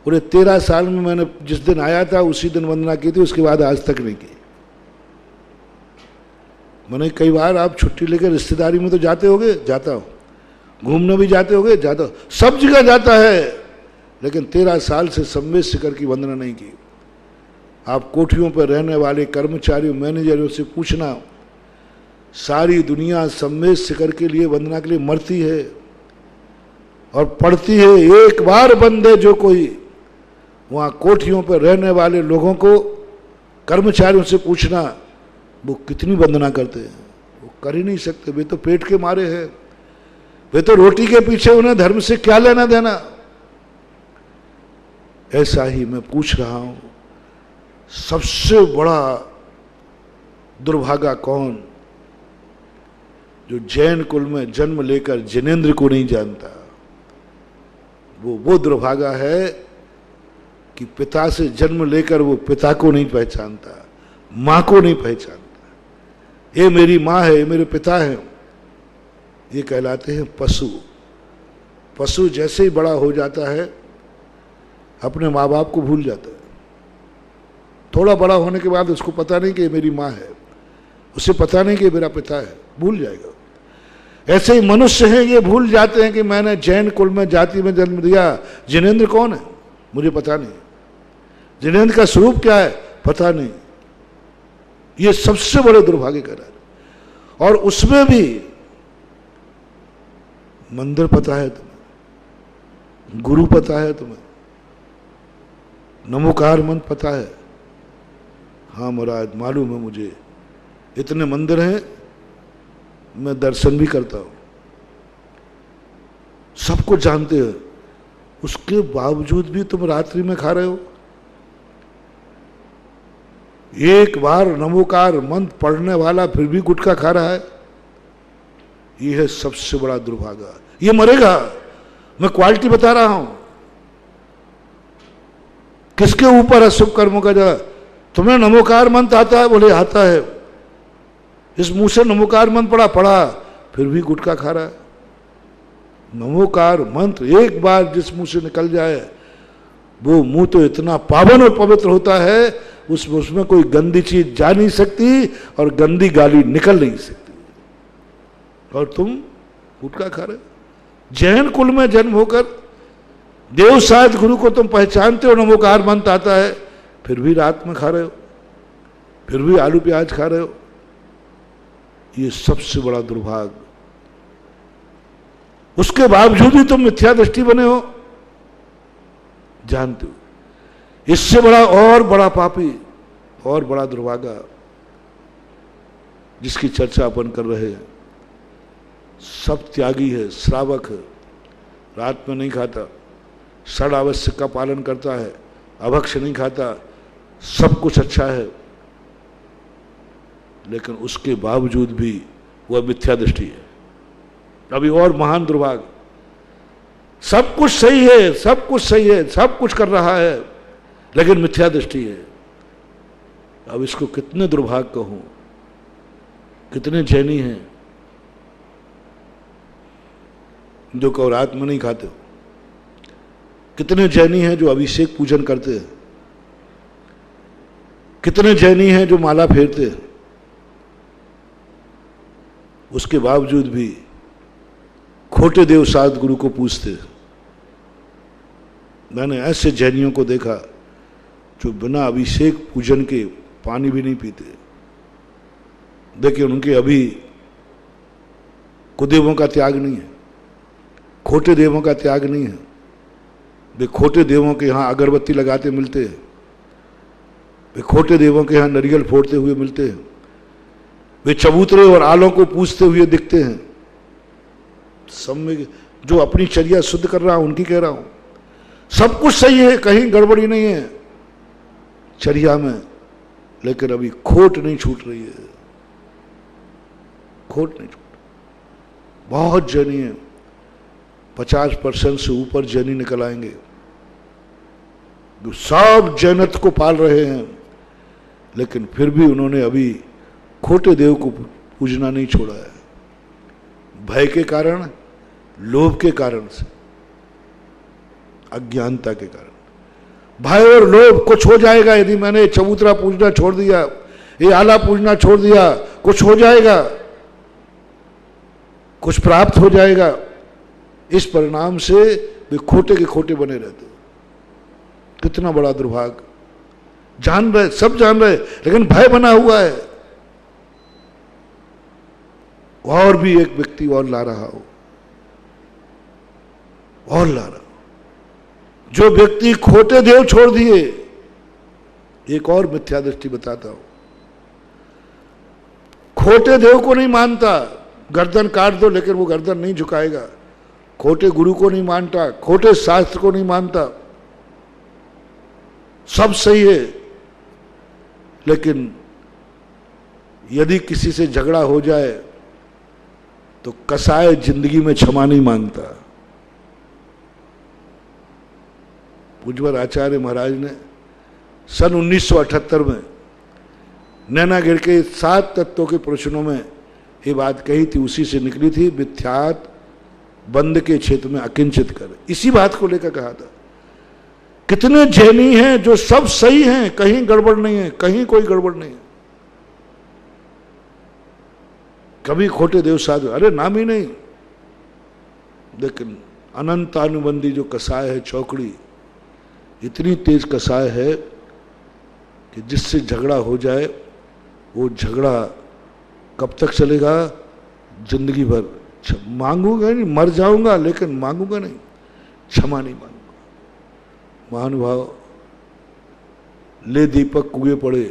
बोले 13 साल में मैंने जिस दिन आया था उसी दिन वंदना की थी, उसके बाद आज तक नहीं की। मैंने कई बार आप छुट्टी लेकर रिश्तेदारी में तो जाते होगे? जाता हो। घूमने भी जाते होगे? जाता हो। सब जगह जाता है, लेकिन 13 साल से सम्मेद शिखर की वंदना नहीं की। आप कोठियों पर रहने वाले कर्मचारियों, मैनेजरों से पूछना, सारी दुनिया सम्मेद शिखर के लिए, वंदना के लिए मरती है और पढ़ती है। एक बार बंदे जो कोई, वहाँ कोठियों पर रहने वाले लोगों को, कर्मचारियों से पूछना वो कितनी वंदना करते हैं। वो कर ही नहीं सकते, वे तो पेट के मारे हैं, वे तो रोटी के पीछे, उन्हें धर्म से क्या लेना देना। ऐसा ही मैं पूछ रहा हूं, सबसे बड़ा दुर्भागा कौन? जो जैन कुल में जन्म लेकर जिनेंद्र को नहीं जानता। वो दुर्भागा है कि पिता से जन्म लेकर वो पिता को नहीं पहचानता, मां को नहीं पहचानता। ये मेरी मां है, ये मेरे पिता है, ये कहलाते हैं पशु। पशु जैसे ही बड़ा हो जाता है अपने माँ बाप को भूल जाता है। थोड़ा बड़ा होने के बाद उसको पता नहीं कि ये मेरी माँ है, उसे पता नहीं कि ये मेरा पिता है, भूल जाएगा। ऐसे ही मनुष्य हैं, ये भूल जाते हैं कि मैंने जैन कुल में जाति में जन्म दिया। जिनेंद्र कौन है मुझे पता नहीं, जिनेंद्र का स्वरूप क्या है पता नहीं। ये सबसे बड़े दुर्भाग्य का है। और उसमें भी मंदिर पता है तुम्हें, गुरु पता है तुम्हें, नमोकार मंत्र पता है। हाँ महाराज मालूम है मुझे, इतने मंदिर हैं, मैं दर्शन भी करता हूं, सब कुछ जानते हैं, उसके बावजूद भी तुम रात्रि में खा रहे हो। एक बार नमोकार मंत्र पढ़ने वाला फिर भी गुटखा खा रहा है। यह है सबसे बड़ा दुर्भागा। ये मरेगा, मैं क्वालिटी बता रहा हूं। किसके ऊपर है शुभ कर्मों का जगह? तुम्हें नमोकार मंत्र आता है? बोले आता है। इस मुंह से नमोकार मंत्र पढ़ा फिर भी गुटखा खा रहा है। नमोकार मंत्र एक बार जिस मुंह से निकल जाए वो मुंह तो इतना पावन और पवित्र होता है, उसमें कोई गंदी चीज जा नहीं सकती और गंदी गाली निकल नहीं सकती। और तुम गुटखा खा रहे हो। जैन कुल में जन्म होकर देव साध गुरु को तुम पहचानते हो, नमोकार मंत्र आता है, फिर भी रात में खा रहे हो, फिर भी आलू प्याज खा रहे हो। ये सबसे बड़ा दुर्भाग्य। उसके बावजूद भी तुम मिथ्या दृष्टि बने हो, जानते हो। इससे बड़ा और बड़ा पापी और बड़ा दुर्भागा जिसकी चर्चा अपन कर रहे हैं, सब त्यागी है, श्रावक है, रात में नहीं खाता, षड आवश्यक का पालन करता है, अभक्ष नहीं खाता, सब कुछ अच्छा है, लेकिन उसके बावजूद भी वह मिथ्या दृष्टि है। अभी और महान दुर्भाग्य, सब कुछ सही है, सब कुछ सही है, सब कुछ कर रहा है, लेकिन मिथ्या दृष्टि है। अब इसको कितने दुर्भाग्य कहूं, कितने जैनी हैं जो कहो रात में नहीं खाते हो, कितने जैनी हैं जो अभिषेक पूजन करते हैं, कितने जैनी हैं जो माला फेरते हैं, उसके बावजूद भी खोटे देव साध गुरु को पूजते हैं। मैंने ऐसे जैनियों को देखा जो बिना अभिषेक पूजन के पानी भी नहीं पीते। देखिए उनके अभी कुदेवों का त्याग नहीं है, खोटे देवों का त्याग नहीं है। वे खोटे देवों के यहाँ अगरबत्ती लगाते मिलते हैं, वे खोटे देवों के यहाँ नारियल फोड़ते हुए मिलते हैं, वे चबूतरे और आलों को पूजते हुए दिखते हैं। सब में जो अपनी चर्या शुद्ध कर रहा हूं उनकी कह रहा हूं, सब कुछ सही है, कहीं गड़बड़ी नहीं है चर्या में, लेकिन अभी खोट नहीं छूट रही है, खोट नहीं छूट। बहुत जैनी है, 50% से ऊपर जैनी निकल आएंगे जो सब जैनत को पाल रहे हैं, लेकिन फिर भी उन्होंने अभी खोटे देव को पूजना नहीं छोड़ा है। भय के कारण, लोभ के कारण से, अज्ञानता के कारण। भय और लोभ कुछ हो जाएगा यदि मैंने चबूतरा पूजना छोड़ दिया, ये आला पूजना छोड़ दिया, कुछ हो जाएगा, कुछ प्राप्त हो जाएगा। इस परिणाम से वे खोटे के खोटे बने रहते। कितना बड़ा दुर्भाग्य। जान रहे, सब जान रहे, लेकिन भय बना हुआ है। और भी एक व्यक्ति और ला रहा हो, और ला रहा हो। जो व्यक्ति खोटे देव छोड़ दिए, एक और मिथ्या दृष्टि बताता हूं। खोटे देव को नहीं मानता, गर्दन काट दो लेकिन वो गर्दन नहीं झुकाएगा। खोटे गुरु को नहीं मानता, खोटे शास्त्र को नहीं मानता, सब सही है, लेकिन यदि किसी से झगड़ा हो जाए तो कसाय जिंदगी में क्षमा नहीं मांगता। पूज्यवर आचार्य महाराज ने सन 1978 में नैनागिर के 7 तत्वों के प्रवचनों में ये बात कही थी, उसी से निकली थी। मिथ्यात बंद के क्षेत्र में अकिंचित कर, इसी बात को लेकर कहा था। कितने जैनी हैं जो सब सही हैं, कहीं गड़बड़ नहीं है, कहीं कोई गड़बड़ नहीं है। कभी खोटे देव साधु, अरे नाम ही नहीं। लेकिन अनंतानुबंधी जो कसाय है, चौकड़ी इतनी तेज कसाय है कि जिससे झगड़ा हो जाए वो झगड़ा कब तक चलेगा? जिंदगी भर। मांगूंगा नहीं, मर जाऊंगा लेकिन मांगूंगा नहीं, क्षमा नहीं मांगूंगा। महानुभाव, ले दीपक कुएं पड़े,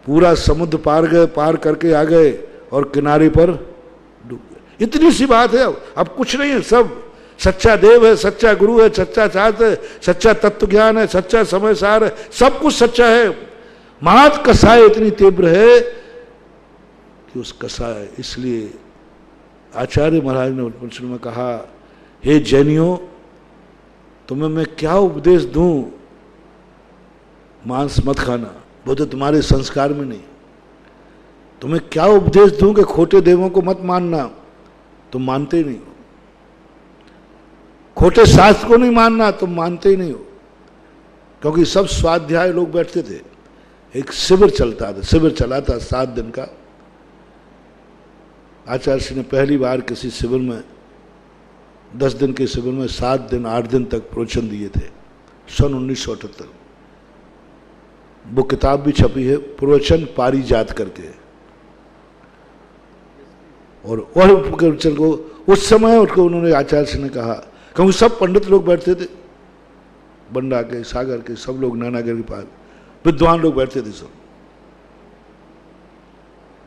पूरा समुद्र पार करके आ गए और किनारे पर डूब गए। इतनी सी बात है। अब कुछ नहीं है, सब सच्चा देव है, सच्चा गुरु है, सच्चा शास्त्र है, सच्चा तत्व ज्ञान है, सच्चा समय सार है, सब कुछ सच्चा है। मात कसाय इतनी तीव्र है कि उस कसाय, इसलिए आचार्य महाराज ने प्रश्न में कहा, हे जैनियों, तुम्हें मैं क्या उपदेश दूं? मांस मत खाना, वो तो तुम्हारे संस्कार में नहीं। तुम्हें क्या उपदेश दूं कि खोटे देवों को मत मानना? तुम मानते ही नहीं हो। खोटे शास्त्र को नहीं मानना, तुम मानते ही नहीं हो। क्योंकि सब स्वाध्याय लोग बैठते थे, एक शिविर चलता था, शिविर चला था 7 दिन का। आचार्य श्री ने पहली बार किसी शिविर में, 10 दिन के शिविर में 7 दिन 8 दिन तक प्रवचन दिए थे, सन 1978। वो किताब भी छपी है, प्रवचन पारिजात करके। और प्रवचन को उस समय उनको उन्होंने, आचार्य श्री ने कहा, क्योंकि सब पंडित लोग बैठते थे, बंडा के, सागर के, सब लोग नैनागिर के पास विद्वान लोग बैठते थे सब।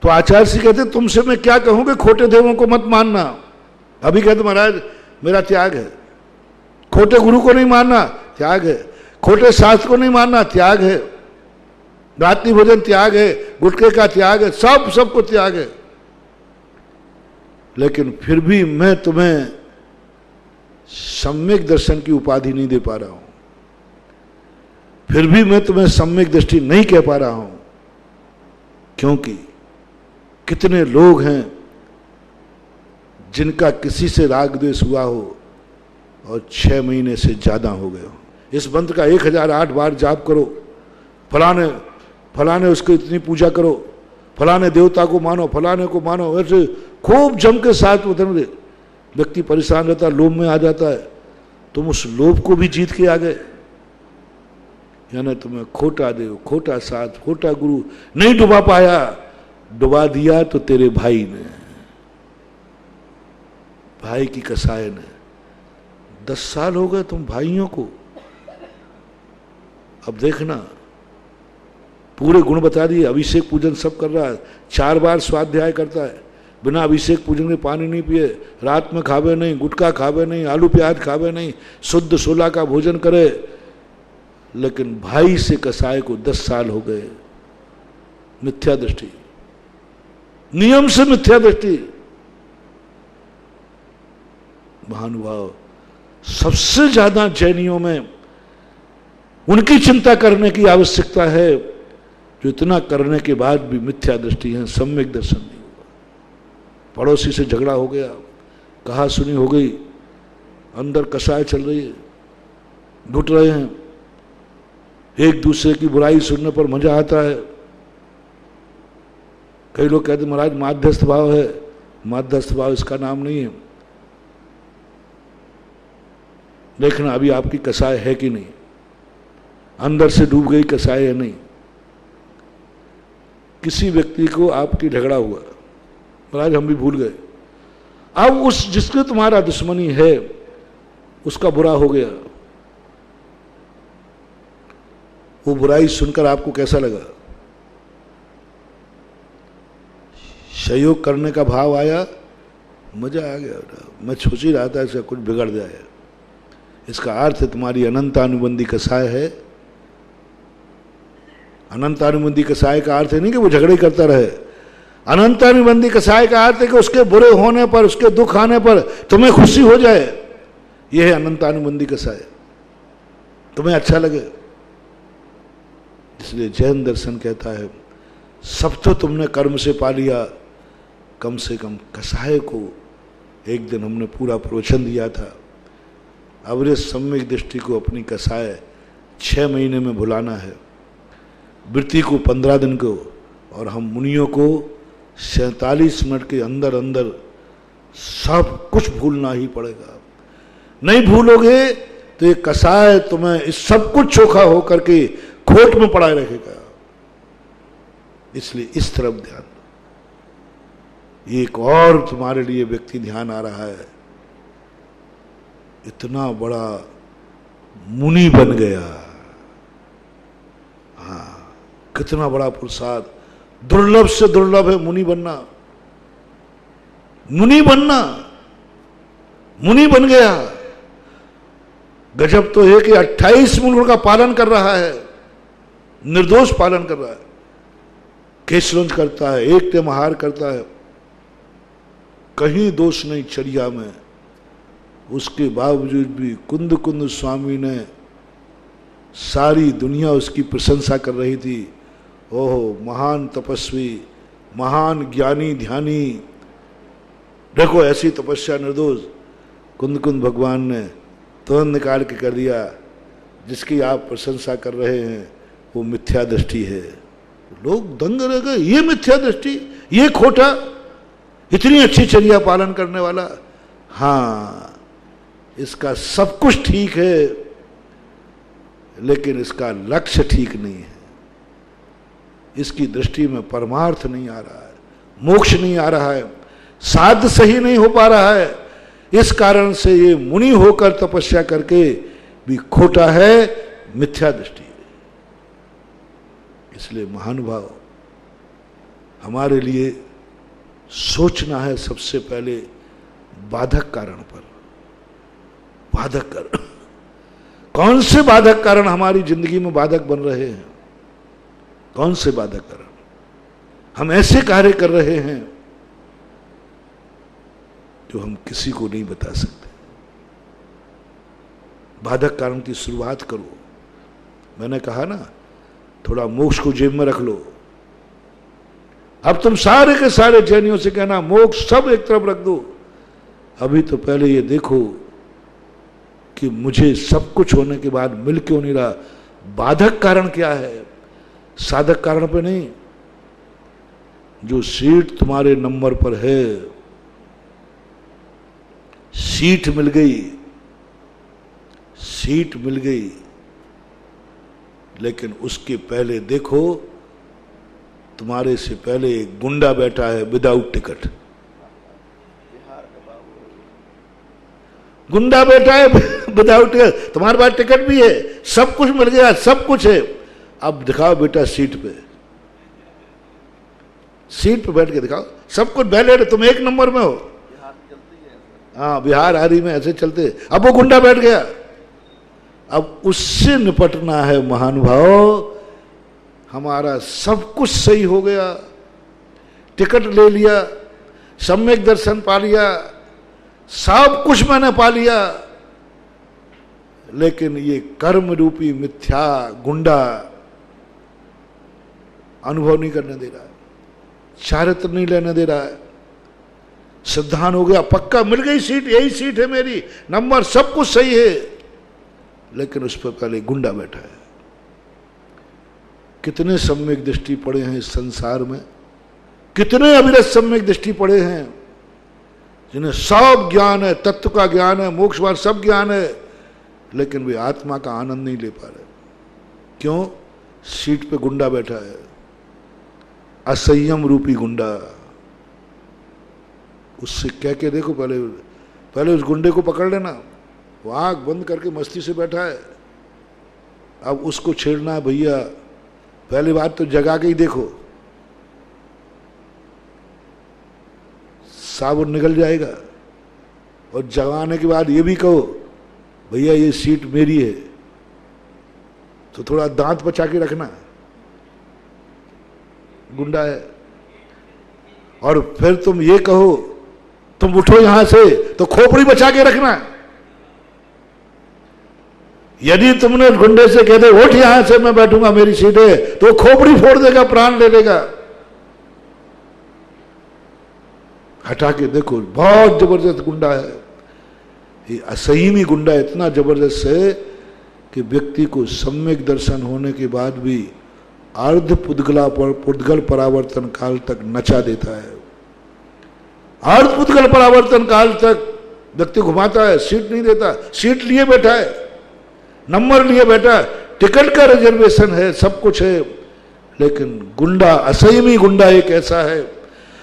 तो आचार्य श्री कहते, तुमसे मैं क्या कहूं कि खोटे देवों को मत मानना। अभी कहते महाराज मेरा त्याग है, खोटे गुरु को नहीं मानना त्याग है, खोटे शास्त्र को नहीं मानना त्याग है, रात्रि भोजन त्याग है, गुटखे का त्याग है, सबको त्याग है। लेकिन फिर भी मैं तुम्हें सम्यक दर्शन की उपाधि नहीं दे पा रहा हूं, फिर भी मैं तुम्हें सम्यक दृष्टि नहीं कह पा रहा हूं। क्योंकि कितने लोग हैं जिनका किसी से राग द्वेष हुआ हो और 6 महीने से ज्यादा हो गए हो। इस मंत्र का 1008 बार जाप करो, फलाने उसको इतनी पूजा करो, फलाने देवता को मानो, फलाने को मानो, ऐसे खूब जम के साथ उधर व्यक्ति परेशान रहता है, लोभ में आ जाता है। तुम उस लोभ को भी जीत के आ गए। यानी तुम्हें खोटा देव, खोटा साथ, खोटा गुरु नहीं डुबा पाया, डुबा दिया तो तेरे भाई ने, भाई की कसाय ने। 10 साल हो गए तुम भाइयों को। अब देखना, पूरे गुण बता दिए, अभिषेक पूजन सब कर रहा है, 4 बार स्वाध्याय करता है, बिना अभिषेक पूजन के पानी नहीं पिए, रात में खावे नहीं, गुटखा खावे नहीं, आलू प्याज खावे नहीं, शुद्ध 16 का भोजन करे। लेकिन भाई से कसाय को 10 साल हो गए। मिथ्या दृष्टि, नियम से मिथ्या दृष्टि। महानुभाव, सबसे ज्यादा जैनियों में उनकी चिंता करने की आवश्यकता है जो इतना करने के बाद भी मिथ्या दृष्टि है, सम्यक दर्शन नहीं हुआ। पड़ोसी से झगड़ा हो गया, कहा सुनी हो गई, अंदर कसाय चल रही है, घुट रहे हैं, एक दूसरे की बुराई सुनने पर मजा आता है। कई लोग कहते महाराज माध्यस्थ भाव है, माध्यस्थ भाव इसका नाम नहीं है। देखना अभी आपकी कसाय है कि नहीं, अंदर से डूब गई कसाय या नहीं। किसी व्यक्ति को आपकी झगड़ा हुआ, महाराज हम भी भूल गए, अब उस जिसके तुम्हारा दुश्मनी है उसका बुरा हो गया, वो बुराई सुनकर आपको कैसा लगा? सहयोग करने का भाव आया, मजा आ गया। मैं सोच ही रहा था इसका कुछ बिगड़ जाए। इसका अर्थ तुम्हारी अनंतानुबंधी कसाय है, अनंतानुबंधी कसाय का अर्थ है नहीं कि वो झगड़े करता रहे। अनंतानुबंधी कसाय का अर्थ है कि उसके बुरे होने पर, उसके दुख आने पर तुम्हें खुशी हो जाए। यह है अनंतानुबंधी कसाय, तुम्हें अच्छा लगे। इसलिए जैन दर्शन कहता है सब तो तुमने कर्म से पा लिया, कम से कम कसाय को एक दिन हमने पूरा प्रवचन दिया था। अवरेज सम्यक दृष्टि को अपनी कसाय 6 महीने में भुलाना है, वृत्ति को 15 दिन को, और हम मुनियों को 47 मिनट के अंदर अंदर सब कुछ भूलना ही पड़ेगा। नहीं भूलोगे तो ये कसाय तुम्हें इस सब कुछ चोखा होकर के खोट में पड़ाए रखेगा। इसलिए इस तरफ ध्यान दो। एक और तुम्हारे लिए व्यक्ति ध्यान आ रहा है, इतना बड़ा मुनि बन गया। हाँ, कितना बड़ा पुरुषार्थ, दुर्लभ से दुर्लभ है मुनि बनना। मुनि बनना, मुनि बन गया। गजब तो है कि 28 मूल का पालन कर रहा है, निर्दोष पालन कर रहा है, केशरंज करता है, एक टेमहार करता है, कहीं दोष नहीं चर्या में। उसके बावजूद भी कुंद कुंद स्वामी ने, सारी दुनिया उसकी प्रशंसा कर रही थी। ओहो महान तपस्वी, महान ज्ञानी ध्यानी, देखो ऐसी तपस्या निर्दोष। कुंद कुंद भगवान ने तुरंत निकाल के कर दिया, जिसकी आप प्रशंसा कर रहे हैं वो मिथ्या दृष्टि है। लोग दंग रह गए, ये मिथ्या दृष्टि, ये खोटा, इतनी अच्छी चर्या पालन करने वाला। हाँ, इसका सब कुछ ठीक है, लेकिन इसका लक्ष्य ठीक नहीं है। इसकी दृष्टि में परमार्थ नहीं आ रहा है, मोक्ष नहीं आ रहा है, साध सही नहीं हो पा रहा है। इस कारण से ये मुनि होकर तपस्या करके भी खोटा है, मिथ्या दृष्टि है। इसलिए महानुभाव, हमारे लिए सोचना है सबसे पहले बाधक कारण पर। बाधक कारण, कौन से बाधक कारण हमारी जिंदगी में बाधक बन रहे हैं? कौन से बाधक कारण? हम ऐसे कार्य कर रहे हैं जो हम किसी को नहीं बता सकते। बाधक कारण की शुरुआत करो। मैंने कहा ना, थोड़ा मोक्ष को जेब में रख लो। अब तुम सारे के सारे जैनियों से कहना मोक्ष सब एक तरफ रख दो। अभी तो पहले ये देखो कि मुझे सब कुछ होने के बाद मिल क्यों नहीं रहा, बाधक कारण क्या है, साधक कारण पे नहीं। जो सीट तुम्हारे नंबर पर है, सीट मिल गई, सीट मिल गई, लेकिन उसके पहले देखो तुम्हारे से पहले एक गुंडा बैठा है विदाउट टिकट। गुंडा बैठा है विदाउट टिकट, तुम्हारे पास टिकट भी है, सब कुछ मिल गया, सब कुछ है। अब दिखाओ बेटा सीट पे, सीट पे बैठ के दिखाओ, सब कुछ वैलिड, तुम एक नंबर में हो। हाँ, बिहार आदि में ऐसे चलते। अब वो गुंडा बैठ गया, अब उससे निपटना है महानुभाव। हमारा सब कुछ सही हो गया, टिकट ले लिया, सम्यक दर्शन पा लिया, सब कुछ मैंने पा लिया, लेकिन ये कर्म रूपी मिथ्या गुंडा अनुभव नहीं करने दे रहा है, चारित्र नहीं लेने दे रहा है। सिद्धांत हो गया पक्का, मिल गई सीट, यही सीट है मेरी, नंबर सब कुछ सही है, लेकिन उस पर पहले गुंडा बैठा है। कितने सम्यक दृष्टि पड़े हैं इस संसार में, कितने अविरत सम्यक दृष्टि पड़े हैं जिन्हें सब ज्ञान है, तत्व का ज्ञान है, मोक्षवाद सब ज्ञान है, लेकिन वे आत्मा का आनंद नहीं ले पा रहे। क्यों? सीट पे गुंडा बैठा है, असंयम रूपी गुंडा। उससे कह के देखो, पहले उस गुंडे को पकड़ लेना, वो आंख बंद करके मस्ती से बैठा है। अब उसको छेड़ना है भैया, पहली बात तो जगा के ही देखो, साबुन निकल जाएगा। और जगाने के बाद ये भी कहो भैया ये सीट मेरी है, तो थोड़ा दांत बचा के रखना, गुंडा है। और फिर तुम ये कहो तुम उठो यहां से तो खोपड़ी बचा के रखना। यदि तुमने गुंडे से कह दे उठ यहां से मैं बैठूंगा मेरी सीट है, तो खोपड़ी फोड़ देगा, प्राण ले लेगा। हटा के देखो, बहुत जबरदस्त गुंडा है ये। असहीमी गुंडा इतना जबरदस्त है कि व्यक्ति को सम्यक दर्शन होने के बाद भी अर्ध पुद्गल परावर्तन काल तक नचा देता है। अर्ध पुद्गल परावर्तन काल तक व्यक्ति घुमाता है, सीट नहीं देता। सीट लिए बैठा है, नंबर लिए बैठा, टिकट का रिजर्वेशन है, सब कुछ है, लेकिन गुंडा, असहीमी गुंडा एक ऐसा है।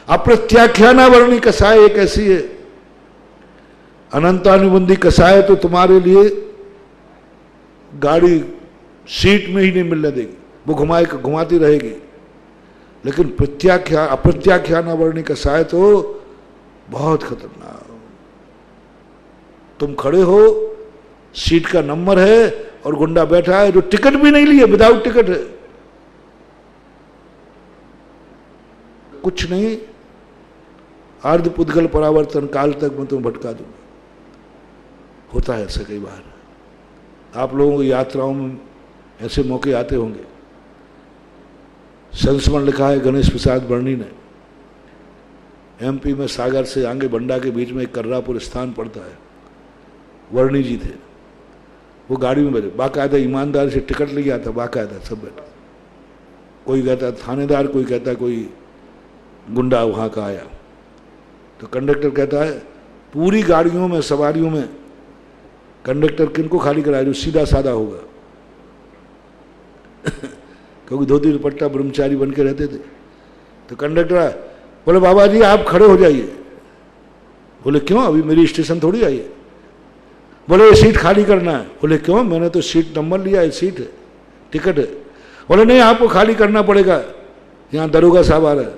अप्रत्याख्यानावर्णी कसाय एक ऐसी है। अनंतानुबंधी कसाय तो तुम्हारे लिए गाड़ी सीट में ही नहीं मिलने देगी, वो घुमाती रहेगी। लेकिन अप्रत्याख्यानावर्णी कसाय तो बहुत खतरनाक। तुम खड़े हो, सीट का नंबर है और गुंडा बैठा है जो टिकट भी नहीं लिए, विदाउट टिकट है। कुछ नहीं, अर्ध पुद्गल परावर्तन काल तक मैं तुम्हें भटका दूंगा। होता है ऐसा कई बार। आप लोगों की यात्राओं में ऐसे मौके आते होंगे। संस्मरण लिखा है गणेश प्रसाद वर्णी ने। एमपी में सागर से आगे बंडा के बीच में एक कर्रापुर स्थान पड़ता है। वर्णी जी थे, वो गाड़ी में बैठे, बाकायदा ईमानदार से टिकट ले गया था, बाकायदा सब बैठा। कोई कहता थानेदार, कोई कहता कोई गुंडा वहाँ का आया। तो कंडक्टर कहता है पूरी गाड़ियों में, सवारियों में कंडक्टर किनको खाली कराए, जो सीधा साधा होगा। क्योंकि धोती दुपट्टा ब्रह्मचारी बन के रहते थे। तो कंडक्टर बोले बाबा जी आप खड़े हो जाइए। बोले क्यों, अभी मेरी स्टेशन थोड़ी आई है। बोले ये सीट खाली करना है। बोले क्यों, मैंने तो सीट नंबर लिया है, सीट है, टिकट है। बोले नहीं आपको खाली करना पड़ेगा, यहाँ दरोगा साहब आ रहा है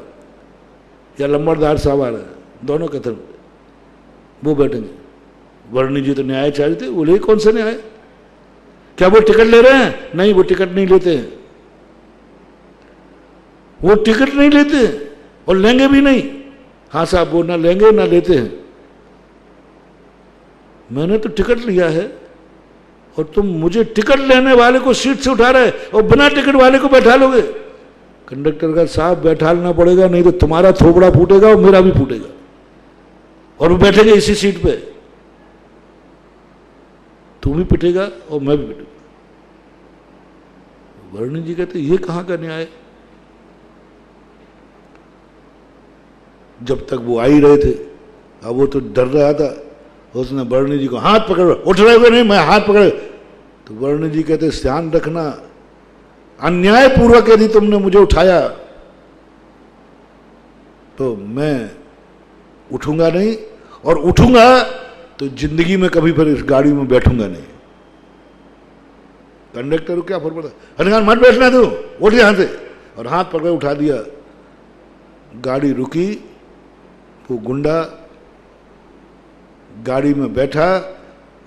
या लंबरदार साहब आ रहा है, दोनों कथन वो बैठेंगे। वर्णी जी तो न्यायाचार्य थे। बोले कौन से न्याय, क्या वो टिकट ले रहे हैं? नहीं वो टिकट नहीं लेते हैं, वो टिकट नहीं लेते और लेंगे भी नहीं। हाँ साहब वो ना लेंगे ना लेते हैं। मैंने तो टिकट लिया है और तुम मुझे टिकट लेने वाले को सीट से उठा रहे और बिना टिकट वाले को बैठा लोगे। कंडक्टर का साहब बैठाना पड़ेगा, नहीं तो तुम्हारा थोबड़ा फूटेगा और मेरा भी फूटेगा, और वो बैठेंगे इसी सीट पे, तू भी पिटेगा और मैं भी पिटूंगा। वर्णी जी कहते ये कहां का न्याय। जब तक वो आ ही रहे थे, अब वो तो डर रहा था। उसने वर्णी जी को हाथ पकड़, उठ रहे हुए नहीं, मैं हाथ पकड़। तो वर्णी जी कहते ध्यान रखना, अन्याय पूर्वक यदि तुमने मुझे उठाया तो मैं उठूंगा नहीं, और उठूंगा तो जिंदगी में कभी फिर इस गाड़ी में बैठूंगा नहीं। कंडक्टर को क्या फर्क पड़ता, अरे मत बैठना तू, उठ यहां से, और हाथ पकड़ उठा दिया। गाड़ी रुकी, वो गुंडा गाड़ी में बैठा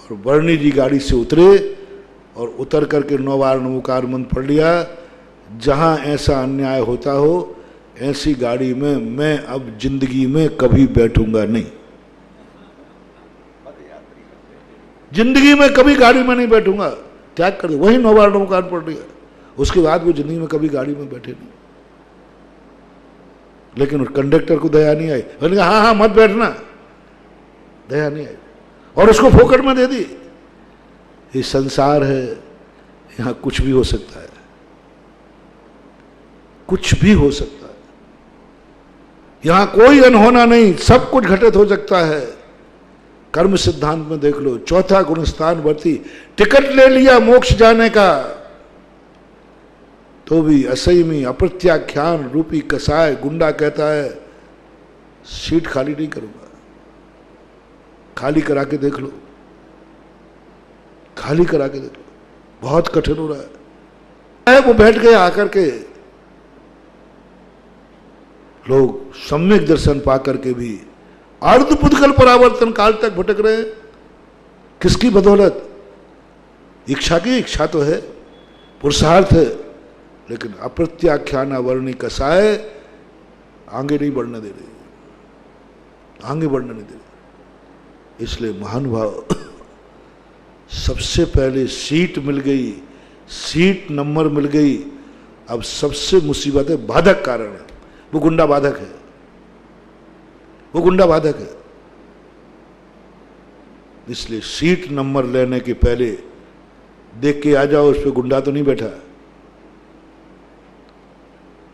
और वर्णी जी गाड़ी से उतरे और उतर करके 9 बार नमोकार मंत्र पढ़ लिया। जहां ऐसा अन्याय होता हो ऐसी गाड़ी में मैं अब जिंदगी में कभी बैठूंगा नहीं, जिंदगी में कभी गाड़ी में नहीं बैठूंगा, त्याग कर दे। वही 9 बार नमोकार पढ़ लिया, उसके बाद वो जिंदगी में कभी गाड़ी में बैठे नहीं। लेकिन उस कंडक्टर को दया नहीं आई। मैंने कहा हाँ हाँ मत बैठना, दया नहीं आई, और उसको फोकट में दे दी। ये संसार है, यहां कुछ भी हो सकता है, कुछ भी हो सकता है। यहां कोई अनहोना नहीं, सब कुछ घटित हो सकता है। कर्म सिद्धांत में देख लो, चौथा गुणस्थान वर्ती, टिकट ले लिया मोक्ष जाने का, तो भी असहमी अप्रत्याख्यान रूपी कसाय गुंडा कहता है सीट खाली नहीं करूंगा। खाली करा के देख लो, खाली करा के देख लो, बहुत कठिन हो रहा है। वो बैठ गए आकर के, लोग सम्यक दर्शन पा करके भी अर्ध पुद्गल परावर्तन काल तक भटक रहे हैं। किसकी बदौलत? इच्छा की, इच्छा तो है, पुरुषार्थ है, लेकिन अप्रत्याख्यान अवर्णी कसाय आगे नहीं बढ़ने दे रही, आगे बढ़ने नहीं दे रही। इसलिए महानुभाव, सबसे पहले सीट मिल गई, सीट नंबर मिल गई, अब सबसे मुसीबत है बाधक कारण है, वो गुंडा बाधक है, वो गुंडा बाधक है। इसलिए सीट नंबर लेने के पहले देख के आ जाओ, उस पर गुंडा तो नहीं बैठा।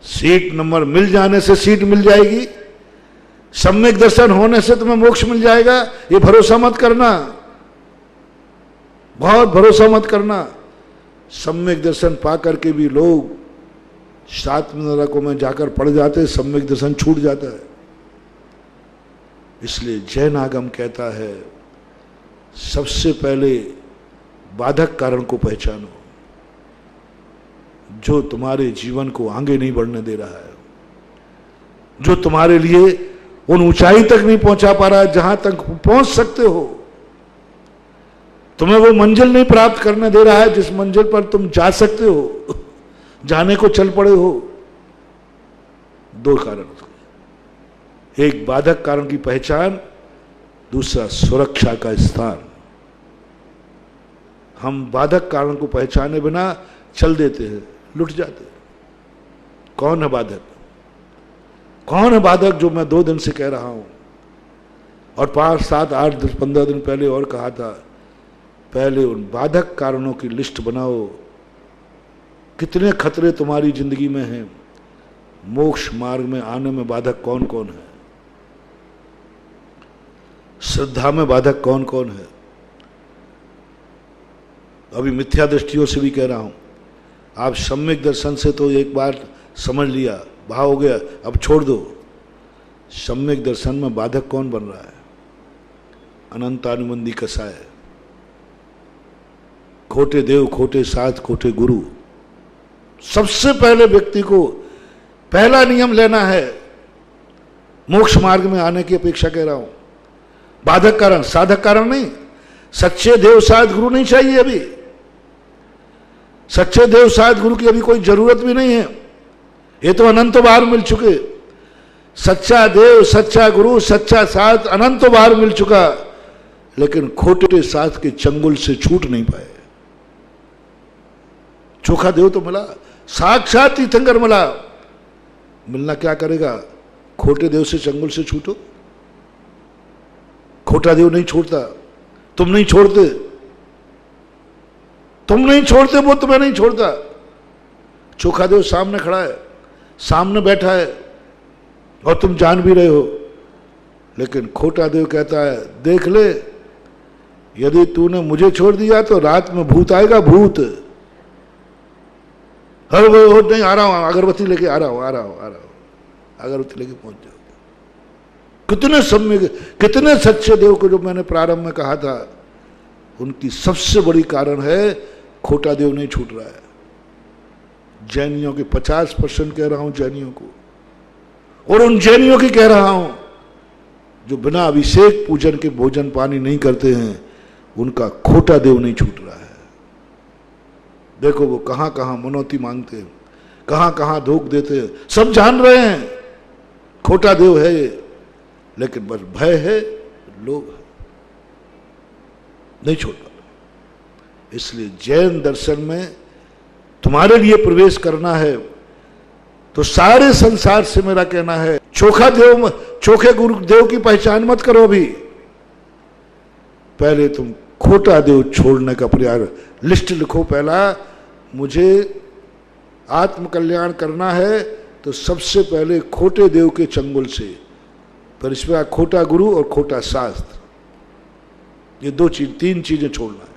सीट नंबर मिल जाने से सीट मिल जाएगी, सम्यक दर्शन होने से तुम्हें मोक्ष मिल जाएगा, ये भरोसा मत करना, बहुत भरोसा मत करना। सम्यक दर्शन पा करके भी लोग 7 नरकों में जाकर पड़ जाते, सम्यक दर्शन छूट जाता है। इसलिए जैन आगम कहता है सबसे पहले बाधक कारण को पहचानो, जो तुम्हारे जीवन को आगे नहीं बढ़ने दे रहा है, जो तुम्हारे लिए उन ऊंचाई तक नहीं पहुंचा पा रहा है जहां तक पहुंच सकते हो, तुम्हें वो मंजिल नहीं प्राप्त करने दे रहा है जिस मंजिल पर तुम जा सकते हो, जाने को चल पड़े हो। 2 कारण, एक बाधक कारण की पहचान, दूसरा सुरक्षा का स्थान। हम बाधक कारण को पहचाने बिना चल देते हैं, लुट जाते हैं। कौन है बाधक? कौन है बाधक जो मैं 2 दिन से कह रहा हूं और 5, 7, 8, 10, 15 दिन पहले और कहा था। पहले उन बाधक कारणों की लिस्ट बनाओ, कितने खतरे तुम्हारी जिंदगी में हैं, मोक्ष मार्ग में आने में बाधक कौन कौन है, श्रद्धा में बाधक कौन कौन है। अभी मिथ्या दृष्टियों से भी कह रहा हूं, आप सम्यक दर्शन से तो एक बार समझ लिया, भाव हो गया, अब छोड़ दो। सम्यक दर्शन में बाधक कौन बन रहा है? अनंतानुबंधी कसाय, खोटे देव, खोटे साथ, खोटे गुरु। सबसे पहले व्यक्ति को पहला नियम लेना है, मोक्ष मार्ग में आने की अपेक्षा कह रहा हूं। बाधक कारण, साधक कारण नहीं। सच्चे देव साध गुरु नहीं चाहिए अभी, सच्चे देव साध गुरु की अभी कोई जरूरत भी नहीं है, ये तो अनंत बार मिल चुके। सच्चा देव, सच्चा गुरु, सच्चा साध अनंत बार मिल चुका, लेकिन खोटे साथ के चंगुल से छूट नहीं पाए। चोखा देव तो मिला, साक्षात तीर्थंकर मिला, मिलना क्या करेगा? खोटे देव से चंगुल से छूटो। खोटा देव नहीं छोड़ता, तुम नहीं छोड़ते, तुम नहीं छोड़ते, वो तुम्हें नहीं छोड़ता। चोखा देव सामने खड़ा है, सामने बैठा है और तुम जान भी रहे हो, लेकिन खोटा देव कहता है देख ले, यदि तूने मुझे छोड़ दिया तो रात में भूत आएगा, भूत। हर वो नहीं, आ रहा हूं, अगरबत्ती लेके आ रहा हूं, अगरबत्ती लेके पहुंच जाओ। कितने सम्यक, कितने सच्चे देव को जो मैंने प्रारंभ में कहा था, उनकी सबसे बड़ी कारण है खोटा देव नहीं छूट रहा है। जैनियों के 50% कह रहा हूं, जैनियों को, और उन जैनियों की कह रहा हूं जो बिना अभिषेक पूजन के भोजन पानी नहीं करते हैं, उनका खोटा देव नहीं छूट रहा है। देखो वो कहां कहां मनौती मांगते हैं, कहां कहां धोख देते हैं, सब जान रहे हैं खोटा देव है ये, लेकिन बस भय है, लोभ है, नहीं छोड़ पा। इसलिए जैन दर्शन में तुम्हारे लिए प्रवेश करना है तो सारे संसार से मेरा कहना है, चोखा देव, चोखे गुरुदेव की पहचान मत करो अभी, पहले तुम खोटा देव छोड़ने का प्रयास, लिस्ट लिखो। पहला, मुझे आत्मकल्याण करना है तो सबसे पहले खोटे देव के चंगुल से, पर इसमें खोटा गुरु और खोटा शास्त्र, ये 2 चीज, 3 चीजें छोड़ना है।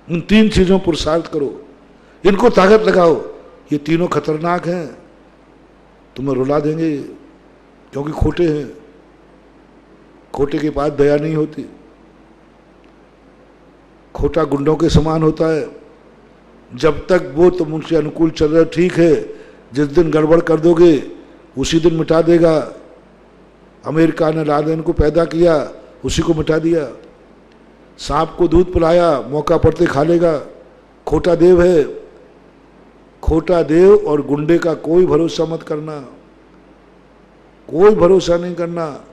उन 3 चीजों पर पुरुषार्थ करो, इनको ताकत लगाओ। ये तीनों खतरनाक हैं, तुम्हें रुला देंगे, क्योंकि खोटे हैं। खोटे के पास दया नहीं होती, खोटा गुंडों के समान होता है। जब तक वो तुम उनसे अनुकूल चल रहे, ठीक है, जिस दिन गड़बड़ कर दोगे उसी दिन मिटा देगा। अमेरिका ने लादेन को पैदा किया, उसी को मिटा दिया। सांप को दूध पिलाया, मौका पड़ते खा लेगा, खोटा देव है। खोटा देव और गुंडे का कोई भरोसा मत करना, कोई भरोसा नहीं करना।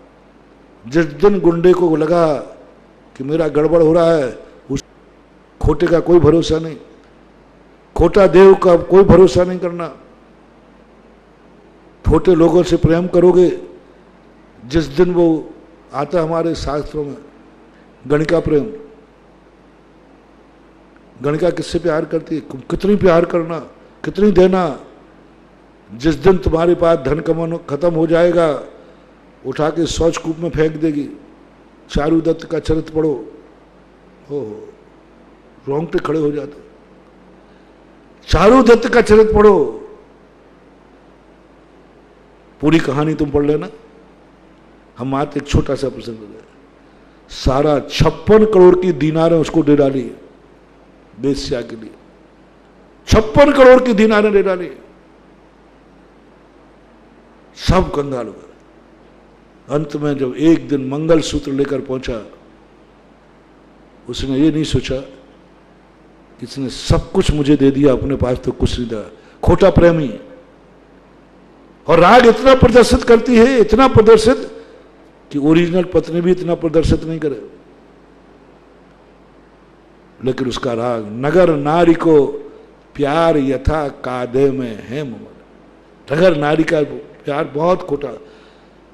जिस दिन गुंडे को लगा कि मेरा गड़बड़ हो रहा है, उस खोटे का कोई भरोसा नहीं, खोटा देव का कोई भरोसा नहीं करना। खोटे लोगों से प्रेम करोगे, जिस दिन वो आता हमारे शास्त्रों में गणिका प्रेम, गणिका किससे प्यार करती है, कितनी प्यार करना, कितनी देना। जिस दिन तुम्हारे पास धन कमाना खत्म हो जाएगा, उठा के शौच कूप में फेंक देगी। चारू दत्त का चरित्र पढ़ो, हो रोंगटे खड़े हो जाते। चारू दत्त का चरित्र पढ़ो, पूरी कहानी तुम पढ़ लेना। हम आते एक छोटा सा प्रसंग है। सारा 56 करोड़ की दीनारें उसको दे डाली बेश्या के लिए, 56 करोड़ की दीनारें दे डाली, सब कंगाल हो गए। अंत में जब एक दिन मंगल सूत्र लेकर पहुंचा, उसने ये नहीं सोचा कि इसने सब कुछ मुझे दे दिया, अपने पास तो कुछ नहीं दिया। खोटा प्रेमी। और राग इतना प्रदर्शित करती है, इतना प्रदर्शित कि ओरिजिनल पत्नी भी इतना प्रदर्शित नहीं करे। लेकिन उसका राग नगर नारी को प्यार यथा कादे में है ममल। नगर नारी का प्यार बहुत खोटा।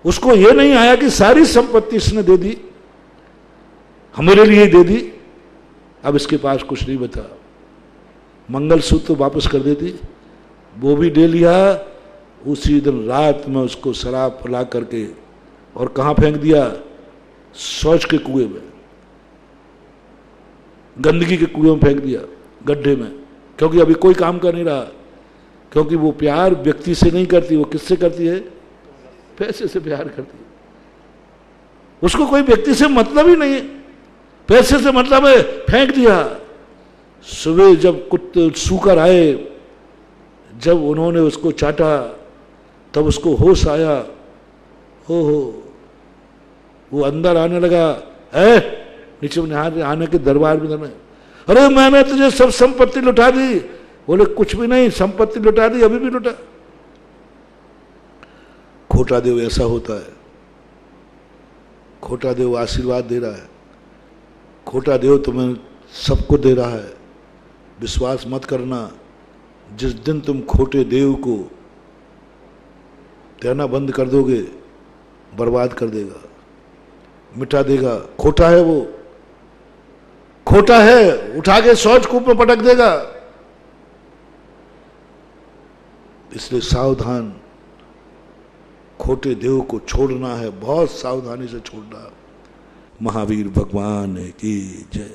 उसको यह नहीं आया कि सारी संपत्ति इसने दे दी, हमारे लिए दे दी, अब इसके पास कुछ नहीं बता। मंगलसूत्र तो वापस कर देती, वो भी दे लिया। उसी दिन रात में उसको शराब पिला करके और कहां फेंक दिया, शौच के कुएं में, गंदगी के कुएं में फेंक दिया, गड्ढे में। क्योंकि अभी कोई काम कर नहीं रहा, क्योंकि वो प्यार व्यक्ति से नहीं करती, वो किससे करती है, पैसे से प्यार करती है। उसको कोई व्यक्ति से मतलब ही नहीं है, पैसे से मतलब है, फेंक दिया। सुबह जब कुत्ते सूकर आए, जब उन्होंने उसको चाटा, तब उसको होश आया। हो वो अंदर आने लगा, है नीचे में आने के दरबार में जाने, अरे मैंने तुझे सब संपत्ति लुटा दी। बोले कुछ भी नहीं, संपत्ति लुटा दी, अभी भी लुटा। खोटा देव ऐसा होता है। खोटा देव आशीर्वाद दे रहा है, खोटा देव तुम्हें सबको दे रहा है। विश्वास मत करना। जिस दिन तुम खोटे देव को देना बंद कर दोगे, बर्बाद कर देगा, मिटा देगा। खोटा है वो, खोटा है, उठा के शौच कूप में पटक देगा। इसलिए सावधान, खोटे देव को छोड़ना है, बहुत सावधानी से छोड़ना। महावीर भगवान की जय।